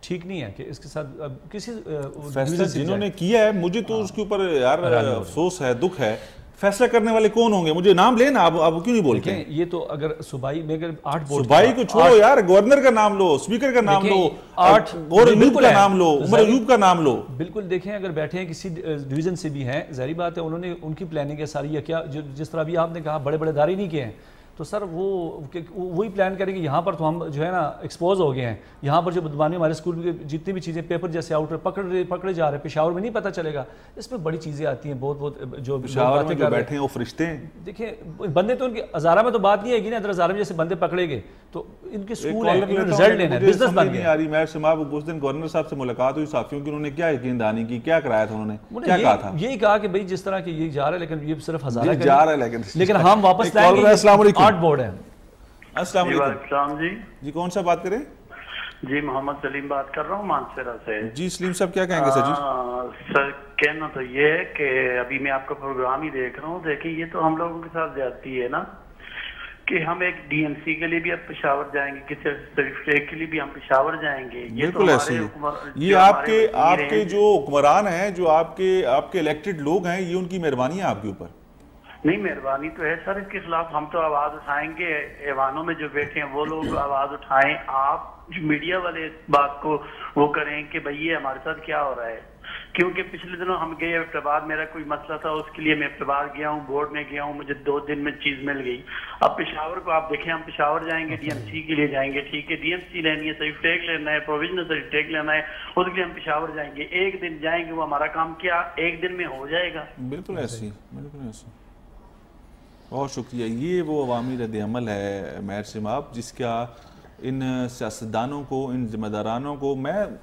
ठीक नहीं है कि इसके साथ किसी फैसला जिन्होंने किया है, मुझे तो उसके ऊपर यार अफसोस है, दुख है। फैसला करने वाले कौन होंगे? मुझे नाम लेना, आप क्यों नहीं बोलते? ये तो अगर सूबाई में 8 बोर्ड, सूबाई को छोड़ो यार, गवर्नर का नाम लो, स्पीकर का नाम लो, 8 अयूब का नाम लो, उमर अयूब का नाम लो। बिल्कुल देखें, अगर बैठे हैं किसी डिवीजन से भी हैं, जाहिर बात है उन्होंने उनकी प्लानिंग है सारी, या क्या जिस तरह भी आपने कहा बड़े बड़े दायरे नहीं किए हैं, तो सर वो वही प्लान करेंगे। यहाँ पर तो हम जो है ना एक्सपोज हो गए हैं, यहाँ पर जो बदमानी हमारे स्कूल की जितनी भी चीज़ें पेपर जैसे आउटर पकड़े जा रहे हैं, पेशावर में नहीं पता चलेगा। इसमें बड़ी चीज़ें आती हैं, बहुत जो पेशावर में जो बैठे हैं वो फरिश्ते हैं। देखिए बंदे तो उनके हज़ारा में तो बात नहीं आएगी ना, अगर हज़ारा में जैसे बंदे पकड़े गए तो इनके स्कूल है, रिजल्ट लेना है, बिजनेस बन गया। यार मेयर शमाब, उस दिन गवर्नर साहब से मुलाकात हुई साथियों की, उन्होंने क्या यकीनदानी की, क्या कराया था उन्होंने, क्या कहा था? यही कहा कि भाई जिस तरह के ये जा रहा है, लेकिन ये सिर्फ हज़ारा जा रहा है, लेकिन हम वापस लाएंगे। 8 बोर्ड है। अस्सलाम वालेकुम जी, कौन सा बात करें? जी मोहम्मद सलीम बात कर रहा हूँ मानसरा से। जी सलीम साहब, क्या कहेंगे सर? जी सर, कहना तो ये है कि अभी मैं आपका प्रोग्राम ही देख रहा हूँ। देखिए ये तो हम लोगों के साथ ज्यादती है ना, कि हम एक DNC के लिए भी अब पेशावर जाएंगे, किसी सर्टिफिकेट के लिए भी हम पेशावर जाएंगे। बिल्कुल ऐसे ये आपके जो हुक्मरान हैं, जो आपके इलेक्टेड लोग हैं, ये उनकी मेहरबानी है आपके ऊपर। नहीं, मेहरबानी तो है सर, इसके खिलाफ हम तो आवाज उठाएंगे। ऐवानों में जो बैठे हैं वो लोग आवाज उठाएं। आप जो मीडिया वाले इस बात को वो करें कि भाई ये हमारे साथ क्या हो रहा है, क्योंकि पिछले दिनों हम गए एबटाबाद, मेरा कोई मसला था, उसके लिए मैं एबटाबाद गया हूँ, बोर्ड में गया हूँ, मुझे 2 दिन में चीज मिल गई। अब पेशावर को आप देखें, हम पेशावर जाएंगे, DMC के लिए जाएंगे, ठीक है, DMC लेनी है, सर्टिफिकेट लेना है, प्रोविजनल सर्टिफिकेट लेना है, उसके लिए हम पेशावर जाएंगे। एक दिन जाएंगे, वो हमारा काम क्या 1 दिन में हो जाएगा? बिल्कुल ऐसी, बिल्कुल ऐसी। बहुत शुक्रिया। ये वो अवामी रद्द-ए-अमल है मेयर शमाब, जिसका इन सियासतदानों को, इन जिम्मेदारानों को,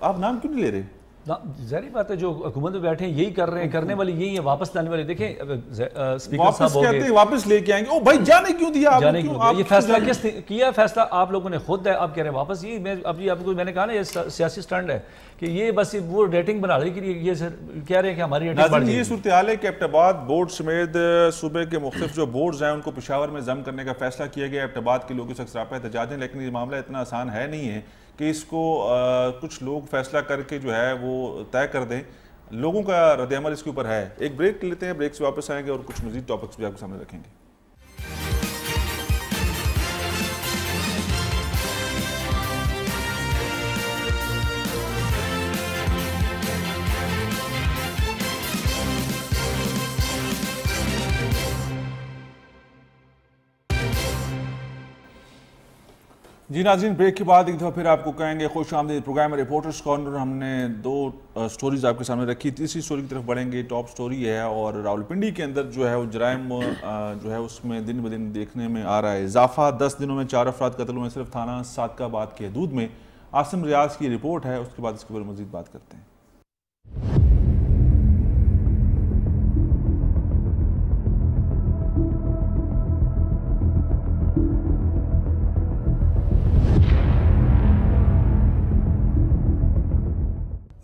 आप नाम क्यों नहीं ले रहे? ज़ाहिर बात है, जो हुकूमत में बैठे हैं यही कर रहे हैं, करने वाले यही है, वापस लाने वाले। देखें स्पीकर साहब कहते हैं वापस लेके आएंगे। ओ भाई, जाने क्यों दिया? जाने क्यों दिया? ये फैसला किस किया? फैसला आप लोगों ने खुद है, आप कह रहे हैं वापस। ये मैं अभी आपको मैंने कहा ना, ये सियासी स्टंट है कि ये बस वो रेटिंग बनाने के लिए ये कह रहे हैं कि हमारी रेटिंग बढ़ गई। ये सूरत हाल है कि एबटाबाद बोर्ड समेत सूबे के मुख्तलिफ जो बोर्ड्स हैं उनको पेशावर में जम करने का फैसला किया गया। एबटाबाद के लोग इस सरापा एहतजाज हैं, लेकिन ये मामला इतना आसान है नहीं है कि इसको कुछ लोग फैसला करके जो है वो तय कर दें। लोगों का रद्द-ए-अमल इसके ऊपर है। एक ब्रेक लेते हैं, ब्रेक से वापस आएंगे और कुछ मजीद टॉपिक्स भी आपके सामने रखेंगे। जी नाज़रीन, ब्रेक के बाद एक दफ़ा फिर आपको कहेंगे खुश आमदीद प्रोग्राम रिपोर्टर्स कॉर्नर। हमने 2 स्टोरीज आपके सामने रखी, तीसरी स्टोरी की तरफ बढ़ेंगे। टॉप स्टोरी है और रावलपिंडी के अंदर जो है वो जराइम जो है उसमें दिन ब दिन देखने में आ रहा है इजाफा। 10 दिनों में 4 अफराद कत्ल हुए सिर्फ थाना सादकाबाद की हदूद में। आसिम रियाज की रिपोर्ट है, उसके बाद इसके ऊपर मजीद बात करते हैं।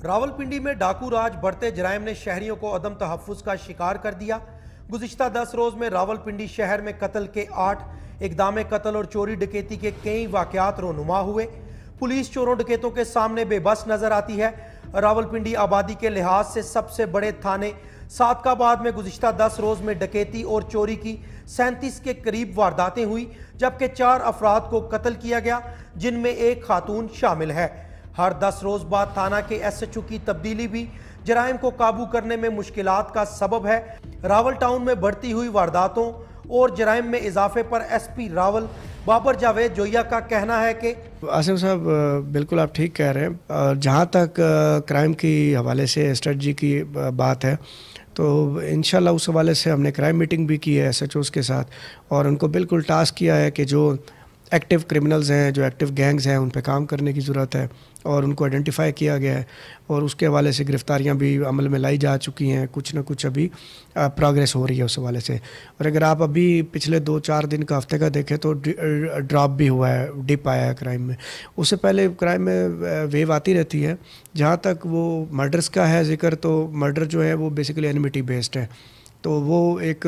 रावलपिंडी में डाकू राज बढ़ते जराइम ने शहरियों को अदम तहफ्फुज का शिकार कर दिया। गुज़िश्ता 10 रोज में रावलपिंडी शहर में कत्ल के 8, इक़दाम कत्ल और चोरी डकैती के कई वाक़यात रोनुमा हुए। पुलिस चोरों डकैतों के सामने बेबस नजर आती है। रावलपिंडी आबादी के लिहाज से सबसे बड़े थाने सादकाबाद में गुज़िश्ता 10 रोज में डकैती और चोरी की 37 के करीब वारदातें हुई, जबकि 4 अफराद को कत्ल किया गया, जिनमें एक खातून शामिल है। हर 10 रोज बाद थाना के SHO की तब्दीली भी जराइम को काबू करने में मुश्किलात का सबब है। रावल टाउन में बढ़ती हुई वारदातों और जराइम में इजाफे पर SP रावल बाबर जावेद जोया का कहना है कि आसिम साहब बिल्कुल आप ठीक कह रहे हैं। जहाँ तक क्राइम की हवाले से स्ट्रेटजी की बात है तो इंशाल्लाह उस हवाले से हमने क्राइम मीटिंग भी की है SHOs के साथ, और उनको बिल्कुल टास्क किया है कि जो एक्टिव क्रिमिनल्स हैं, जो एक्टिव गैंग्स हैं, उन पे काम करने की ज़रूरत है, और उनको आइडेंटिफाई किया गया है, और उसके हवाले से गिरफ्तारियां भी अमल में लाई जा चुकी हैं। कुछ ना कुछ अभी प्रोग्रेस हो रही है उस हवाले से। और अगर आप अभी पिछले 2-4 दिन का हफ्ते का देखें तो ड्रॉप भी हुआ है, डिप आया है क्राइम में। उससे पहले क्राइम में वेव आती रहती है। जहाँ तक वो मर्डर्स का है जिक्र, तो मर्डर जो है वो बेसिकली एनिमिटी बेस्ड है, तो वो एक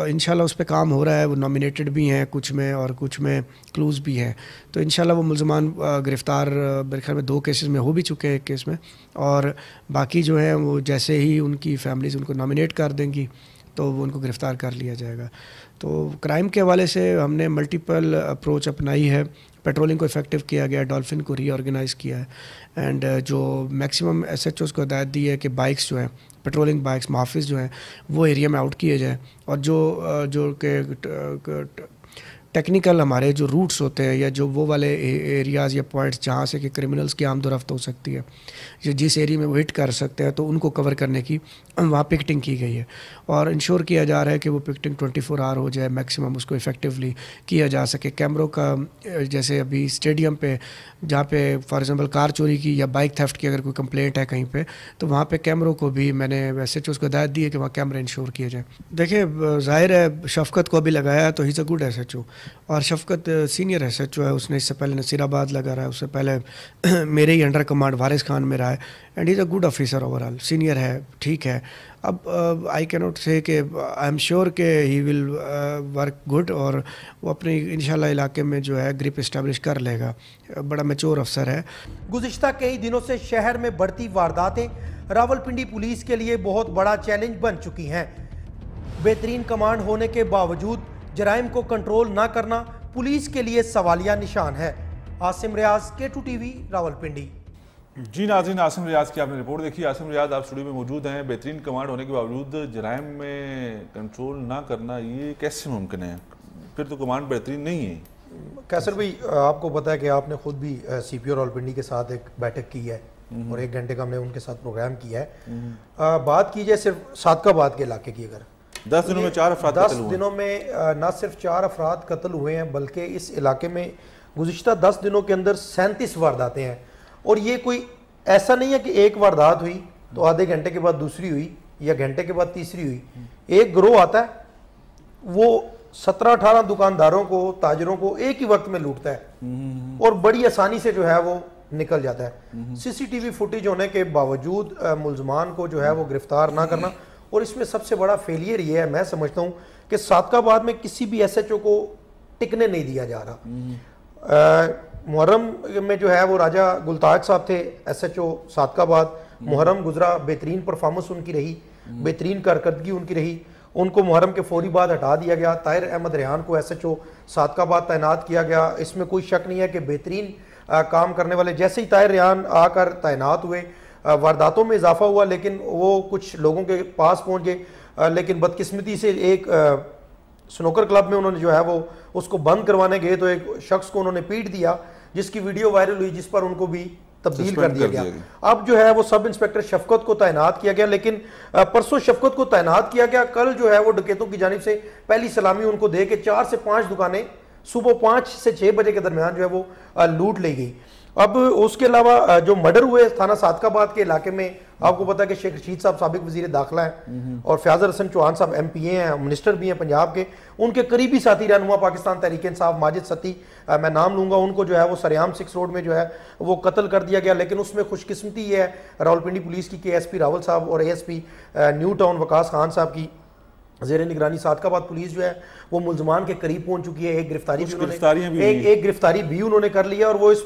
इंशाल्लाह उस पर काम हो रहा है। वो नॉमिनेटेड भी हैं कुछ में, और कुछ में क्लूज़ भी हैं, तो इंशाल्लाह वो मुल्ज़मान गिरफ़्तार मेरे ख्याल में 2 केसेस में हो भी चुके हैं, एक केस में, और बाकी जो है वो जैसे ही उनकी फैमिलीज़ उनको नॉमिनेट कर देंगी तो वो उनको गिरफ़्तार कर लिया जाएगा। तो क्राइम के हवाले से हमने मल्टीपल अप्रोच अपनाई है। पेट्रोलिंग को इफ़ेक्टिव किया गया, डॉल्फिन को रीऑर्गेनाइज़ किया है, एंड जो मैक्सिमम SHOs को हिदायत दी है कि बाइक्स जो हैं, पेट्रोलिंग बाइक्स, मुहाफ़िज़ जो हैं, वो एरिया में आउट किए जाए, और जो के टेक्निकल हमारे जो रूट्स होते हैं, या जो वो वाले एरियाज़ या पॉइंट्स जहाँ से कि क्रिमिनल्स की आमदोरफ्त हो सकती है, या जिस एरिया में वो हिट कर सकते हैं, तो उनको कवर करने की वहाँ पिकटिंग की गई है, और इंश्योर किया जा रहा है कि वो पिकटिंग 24 आवर हो जाए, मैक्सिमम उसको इफ़ेक्टिवली किया जा सके। कैमरों का जैसे अभी स्टेडियम पे जहाँ पे फॉर एग्ज़ाम्पल कार चोरी की या बाइक थेफ्ट की अगर कोई कंप्लेंट है कहीं पे, तो वहाँ पे कैमरों को भी मैंने SHOs को हिदायत दी है कि वहाँ कैमरा इंश्योर किए जाए। देखिए ज़ाहिर है शफ़क़त को अभी लगाया है तो he is a good SHO, और शफ़क़त सीनियर SHO है, उसने इससे पहले नसीराबाद लगा रहा है, उससे पहले मेरे ही अंडर कमांड वारिस खान में रहा है, and is a good officer overall, senior है, ठीक है। अब आई कैन नॉट से कि आई एम श्योर कि ही विल वर्क गुड, और वो अपने इंशाल्लाह इलाके में जो है ग्रिप इस्टेब्लिश कर लेगा। बड़ा मैच्योर अफसर है। गुज़िश्ता कई दिनों से शहर में बढ़ती वारदातें रावलपिंडी पुलिस के लिए बहुत बड़ा चैलेंज बन चुकी हैं। बेहतरीन कमांड होने के बावजूद जराइम को कंट्रोल ना करना पुलिस के लिए सवालिया निशान है। आसिम रियाज, K2 TV, रावलपिंडी। जी नाज़रीन, आसिम रियाज की आपने रिपोर्ट देखी। आसिम रियाज आप स्टूडियो में मौजूद हैं। बेहतरीन कमांड होने के बावजूद जराइम में कंट्रोल ना करना, ये कैसे मुमकिन है? फिर तो कमांड बेहतरीन नहीं है। कैसर भाई, आपको पता है कि आपने खुद भी CPO रावलपिंडी के साथ एक बैठक की है, और 1 घंटे का हमने उनके साथ प्रोग्राम किया है। बात की जाए सिर्फ सादकाबाद के इलाके की, अगर 10 दिनों में 4 अफराद कत्ल हुए। 10 दिनों में न सिर्फ 4 अफराद कत्ल हुए हैं, बल्कि इस इलाके में गुज़िश्ता 10 दिनों के अंदर 37 वारदातें हैं। और ये कोई ऐसा नहीं है कि एक वारदात हुई तो आधे घंटे के बाद दूसरी हुई, या घंटे के बाद तीसरी हुई। एक ग्रोह आता है, वो 17-18 दुकानदारों को, ताजरों को एक ही वक्त में लूटता है, और बड़ी आसानी से जो है वो निकल जाता है। CCTV फुटेज होने के बावजूद मुल्ज़मान को जो है वो गिरफ्तार ना करना, और इसमें सबसे बड़ा फेलियर ये है, मैं समझता हूँ कि सादकाबाद में किसी भी SHO को टिकने नहीं दिया जा रहा। मुहर्रम में जो है वो राजा गुलताज साहब थे SHO सादकाबाद। मुहर्रम गुजरा, बेहतरीन परफॉर्मेंस उनकी रही, बेहतरीन कारकर्दगी उनकी रही। उनको मुहर्रम के फौरी बाद हटा दिया गया। ताहिर अहमद रेहान को SHO सादकाबाद तैनात किया गया। इसमें कोई शक नहीं है कि बेहतरीन काम करने वाले, जैसे ही ताहिर रेहान आकर तैनात हुए, वारदातों में इजाफा हुआ, लेकिन वो कुछ लोगों के पास पहुंच गए। लेकिन बदकिस्मती से एक स्नूकर क्लब में उन्होंने जो है वो उसको बंद करवाने गए तो एक शख्स को उन्होंने पीट दिया, जिसकी वीडियो वायरल हुई, जिस पर उनको भी तब्दील कर दिया गया। अब जो है वो सब इंस्पेक्टर शफकत को तैनात किया गया, लेकिन परसों शफकत को तैनात किया गया, कल जो है वो डकैतों की जानिब से पहली सलामी उनको दे के 4 से 5 दुकानें सुबह 5 से 6 बजे के दरमियान जो है वो लूट ली गई। अब उसके अलावा जो मर्डर हुए थाना सादकाबाद के इलाके में, आपको पता है कि शेख रशीद साहब साबिक वजीर दाखिला हैं और फयाज हसन चौहान साहब MPA हैं, मिनिस्टर भी हैं पंजाब के। उनके करीबी साथी रहनुमा पाकिस्तान तहरीक इंसाफ माजिद सती, मैं नाम लूंगा उनको, जो है वो सरेआम 6 रोड में जो है वो कत्ल कर दिया गया। लेकिन उसमें खुशकिस्मती ये है रावलपिंडी पुलिस की कि SP रावल साहब और ASP new town Waqas Khan साहब की ज़ेर निगरानी सादकाबाद पुलिस जो है वो मुल्जमान के करीब पहुंच चुकी है। एक गिरफ्तारी भी उन्होंने कर लिया और वो इस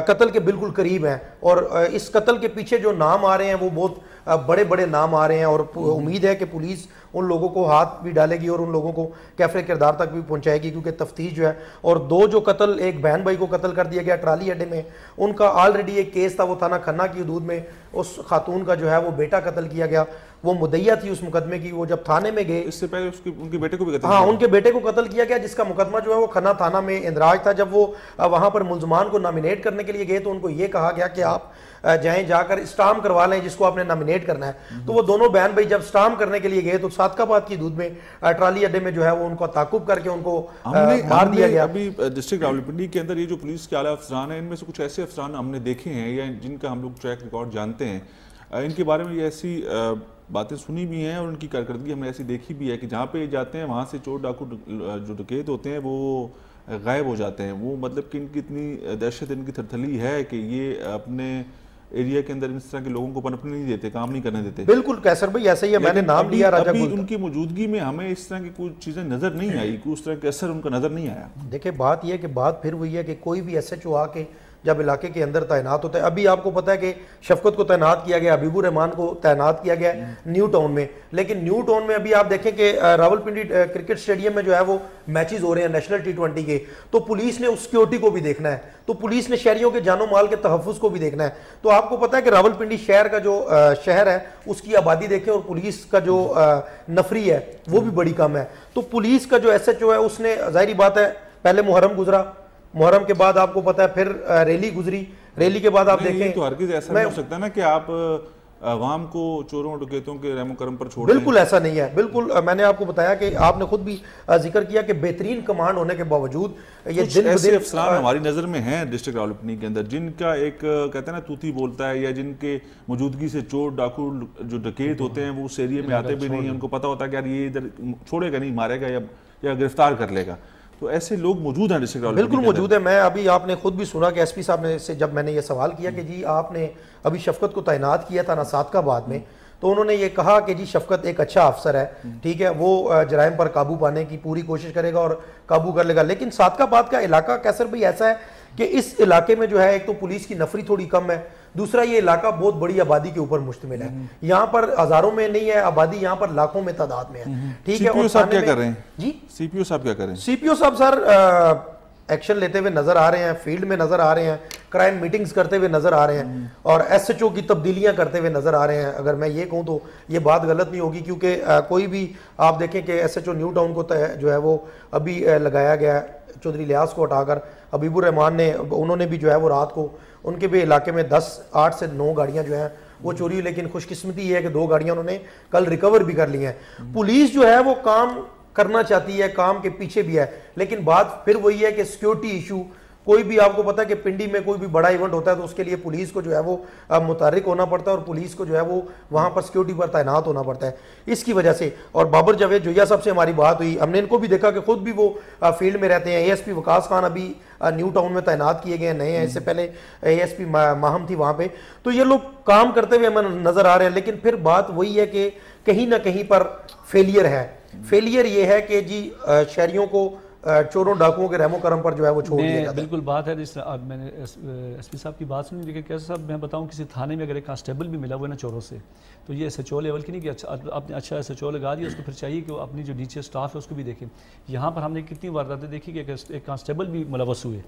कत्ल के बिल्कुल करीब हैं। और इस कत्ल के पीछे जो नाम आ रहे हैं वो बहुत बड़े बड़े नाम आ रहे हैं और उम्मीद है कि पुलिस उन लोगों को हाथ भी डालेगी और उन लोगों को कैफरे किरदार तक भी पहुंचाएगी, क्योंकि तफ्तीश जो है। और 2 जो कत्ल, एक बहन भाई को कत्ल कर दिया गया ट्राली अड्डे में, उनका ऑलरेडी एक केस था, वो थाना खन्ना की हदूद में उस खातून का जो है वो बेटा कत्ल किया गया। वो मुद्दइया थी उस मुकदमे की, वो जब थाने में गए, इससे पहले उनके बेटे को भी कत्ल उनके बेटे को कत्ल किया गया, जिसका मुकदमा जो है वो खन्ना थाना में इंदराज था। जब वो वहां पर मुल्जमान को नॉमिनेट करने के लिए गए तो उनको ये कहा गया कि आप जाएं, जाकर स्टाम्प करवा लें जिसको आपने नॉमिनेट करना है। तो वो दोनों बहन भाई जब स्टाम्प करने के लिए गए तो सादकाबाद की दूध में ट्राली अड्डे में जो है वो उनको ताकुब करके उनको मार दिया गया। अभी डिस्ट्रिक्ट रावलपिंडी के अंदर ये जो पुलिस के आला अफसरान हैं, इनमें से कुछ ऐसे अफसरान हमने देखे हैं या जिनका हम लोग ट्रैक रिकॉर्ड जानते हैं, इनके बारे में ये ऐसी बातें सुनी भी हैं और उनकी कारकर्दगी हमने ऐसी देखी भी है कि जहाँ पे जाते हैं वहाँ से चोर डाकू जो डकैत होते हैं वो गायब हो जाते हैं। वो मतलब कि इनकी इतनी दहशत, इनकी थरथली है कि ये अपने एरिया के अंदर इस तरह के लोगों को पनपने नहीं देते, काम नहीं करने देते। बिल्कुल कैसर भाई ऐसा ही है, मैंने नाम लिया राजा गुल। उनकी मौजूदगी में हमें इस तरह की कुछ चीजें नजर नहीं आई, उस तरह के असर उनका नजर नहीं आया। देखिए बात यह है कि बात फिर वही है कि कोई भी SHO आके जब इलाके के अंदर तैनात होता है, अभी आपको पता है कि शफकत को तैनात किया गया, हबीबुर रहमान को तैनात किया गया न्यू टाउन में। लेकिन न्यू टाउन में अभी आप देखें कि रावलपिंडी क्रिकेट स्टेडियम में जो है वो मैचेस हो रहे हैं नेशनल T20 के, तो पुलिस ने उस सिक्योरिटी को भी देखना है, तो पुलिस ने शहरियों के जानो माल के तहफ़्फ़ुज़ को भी देखना है। तो आपको पता है कि रावलपिंडी शहर का जो शहर है उसकी आबादी देखें और पुलिस का जो नफरी है वो भी बड़ी कम है। तो पुलिस का जो SHO है उसने, जाहिर बात है, पहले मुहर्रम गुजरा, मुहर्रम के बाद आपको पता है फिर रैली गुजरी, रैली के बाद आप देखें तो हरगिज़ ऐसा नहीं हो सकता ना कि आप अवाम को चोरों डकैतों के रहमो करम पर छोड़ बिल्कुल ऐसा नहीं है। बिल्कुल मैंने आपको बताया कि आपने खुद भी जिक्र किया कि बेहतरीन कमांड होने के बावजूद ये ऐसे अफसरान हमारी नज़र में हैं डिस्ट्रिक्ट रावलपिंडी के अंदर जिनका एक कहते हैं ना तूती बोलता है, या जिनके मौजूदगी से चोर डाकू जो डकैत होते हैं वो उस एरिया में आते भी नहीं, उनको पता होता है कि यार ये इधर छोड़ेगा नहीं, मारेगा या गिरफ्तार कर लेगा। तो ऐसे लोग मौजूद हैं डिस्ट्रिक्ट रावलपिंडी? बिल्कुल मौजूद है। मैं अभी, आपने खुद भी सुना कि SP साहब ने से जब मैंने ये सवाल किया कि जी आपने अभी शफकत को तैनात किया था ना सादकाबाद में, तो उन्होंने ये कहा कि जी शफकत एक अच्छा अफसर है, ठीक है, वो जराइम पर काबू पाने की पूरी कोशिश करेगा और काबू कर लेगा। लेकिन सादकाबाद का इलाका कैसर भाई ऐसा है कि इस इलाके में जो है एक तो पुलिस की नफरी थोड़ी कम है, दूसरा ये इलाका बहुत बड़ी आबादी के ऊपर मुश्तमिल है। यहाँ पर हजारों में नहीं है आबादी, यहाँ पर लाखों में तादाद में है, ठीक है। और साहब क्या कर रहे हैं जी? CPO साहब क्या कर रहे हैं? CPO साहब सर एक्शन लेते हुए नजर आ रहे हैं, फील्ड में नजर आ रहे हैं, क्राइम मीटिंग्स करते हुए नजर आ रहे हैं और SHO की तब्दीलियां करते हुए नजर आ रहे हैं। अगर मैं ये कहूँ तो ये बात गलत नहीं होगी, क्योंकि कोई भी आप देखें कि SHO न्यू टाउन को जो है वो अभी लगाया गया है, चौधरी लियास को हटाकर हबीबुर रहमान ने, उन्होंने भी जो है वो रात को उनके भी इलाके में 8 से 9 गाड़ियां जो हैं वो चोरी हुई। लेकिन खुशकिस्मती ये है कि 2 गाड़ियां उन्होंने कल रिकवर भी कर ली हैं। पुलिस जो है वो काम करना चाहती है, काम के पीछे भी है, लेकिन बात फिर वही है कि सिक्योरिटी इशू, कोई भी आपको पता है कि पिंडी में कोई भी बड़ा इवेंट होता है तो उसके लिए पुलिस को जो है वो मुतहर्रिक होना पड़ता है और पुलिस को जो है वो वहाँ पर सिक्योरिटी पर तैनात होना पड़ता है। इसकी वजह से, और बाबर जावेद जोया साहब से हमारी बात हुई, हमने इनको भी देखा कि खुद भी वो फील्ड में रहते हैं। ASP वकास खान अभी न्यू टाउन में तैनात किए गए नए हैं, इससे पहले ASP माहम थी वहाँ पे, तो ये लोग काम करते हुए हमें नजर आ रहे हैं। लेकिन फिर बात वही है कि कहीं ना कहीं पर फेलियर है। फेलियर ये है कि जी शहरियों को चोरों डाकुओं के रहमो करम पर जो है वो छोड़ दिया जाता है। बिल्कुल बात है, जिस अब मैंने SP साहब की बात सुनी, देखिए कैसे साहब मैं बताऊं, किसी थाने में अगर एक कांस्टेबल भी मिला हुआ है ना चोरों से, तो ये SHO लेवल की नहीं कि आपने अच्छा SHO लगा दिया, उसको फिर चाहिए कि वो अपनी जो नीचे स्टाफ है उसको भी देखें। यहाँ पर हमने कितनी वारदातें देखी कि एक कांस्टेबल भी मुलवस हुए।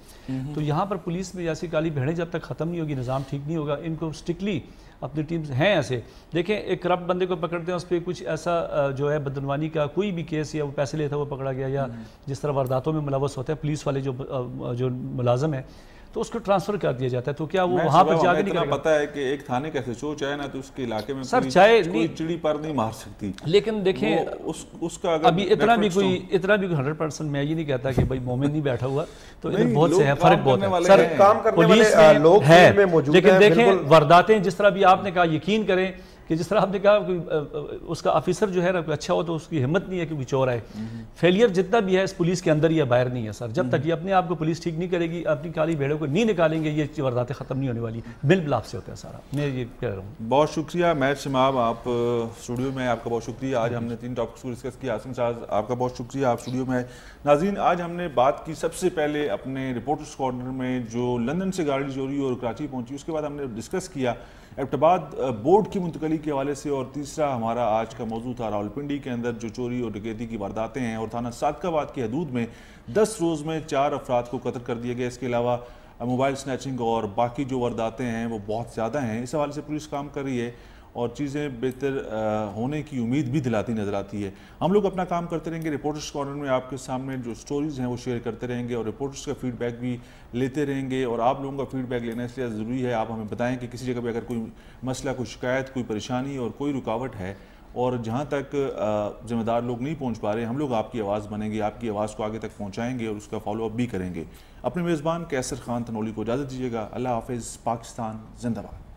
तो यहाँ पर पुलिस में ऐसी काली भेड़ें जब तक ख़त्म नहीं होगी, निज़ाम ठीक नहीं होगा, इनको स्ट्रिक्टली अपनी टीम्स हैं ऐसे। देखें एक करप्ट बंदे को पकड़ते हैं, उस पर कुछ ऐसा जो है बदनवानी का कोई भी केस या वो पैसे लेता हुआ पकड़ा गया, या जिस तरह वारदातों में मुलवस होते हैं पुलिस वाले जो मुलाजम है, तो उसको ट्रांसफर कर दिया जाता है। तो क्या वो वहाँ पर जाके नहीं करेगा? पता है कि एक थाने का SHO चाहे ना तो उसके इलाके में सर चाहे कोई चिड़ी पर नहीं मार सकती, लेकिन देखें उसका अभी इतना भी कोई 100% मैं ये नहीं कहता कि भाई मोमिन नहीं बैठा हुआ, तो इधर बहुत से है, फर्क बहुत है सर, काम करने वाले लोग है मौजूद। लेकिन देखें वारदातें जिस तरह भी आपने कहा, यकीन करें कि जिस तरह आपने कहा उसका ऑफिसर जो है ना कोई अच्छा हो तो उसकी हिम्मत नहीं है कि कोई चोर आए। फेलियर जितना भी है इस पुलिस के अंदर या बाहर नहीं है सर। जब तक ये अपने आप को पुलिस ठीक नहीं करेगी, अपनी काली भेड़ों को नहीं निकालेंगे, ये वारदातें खत्म नहीं होने वाली। बिल बिलाप से होता है सारा, मैं ये कह रहा हूँ। बहुत शुक्रिया महज शमाब, आप स्टूडियो में, आपका बहुत शुक्रिया। आज हमने 3 टॉपिक्स को डिस्कस किया। आसिम साहब आपका बहुत शुक्रिया, आप स्टूडियो में। नाज़रीन, आज हमने बात की सबसे पहले अपने रिपोर्टर्स कॉर्नर में जो लंदन से गाड़ी चोरी और कराची पहुंची, उसके बाद हमने डिस्कस किया एबटाबाद बोर्ड की मुंतकली के हवाले से, और तीसरा हमारा आज का मौजू था रावलपिंडी के अंदर जो चोरी और डकैती की वारदातें हैं, और थाना सादकाबाद की हदूद में 10 रोज़ में 4 अफराद को कत्ल कर दिया गया। इसके अलावा मोबाइल स्नैचिंग और बाकी जो वारदातें हैं वो बहुत ज़्यादा हैं। इस हवाले से पुलिस काम कर रही है और चीज़ें बेहतर होने की उम्मीद भी दिलाती नज़र आती है। हम लोग अपना काम करते रहेंगे, रिपोर्टर्स कॉर्नर में आपके सामने जो स्टोरीज़ हैं वो शेयर करते रहेंगे और रिपोर्टर्स का फीडबैक भी लेते रहेंगे। और आप लोगों का फीडबैक लेना इसलिए ज़रूरी है, आप हमें बताएं कि किसी जगह पर अगर कोई मसला, कोई शिकायत, कोई परेशानी और कोई रुकावट है और जहाँ तक ज़िम्मेदार लोग नहीं पहुँच पा रहे, हम लोग आपकी आवाज़ बनेंगे, आपकी आवाज़ को आगे तक पहुँचाएँगे और उसका फॉलोअप भी करेंगे। अपने मेज़बान कैसर खान तनोली को इजाज़त दीजिएगा। अल्लाह हाफ़िज़। पाकिस्तान जिंदाबाद।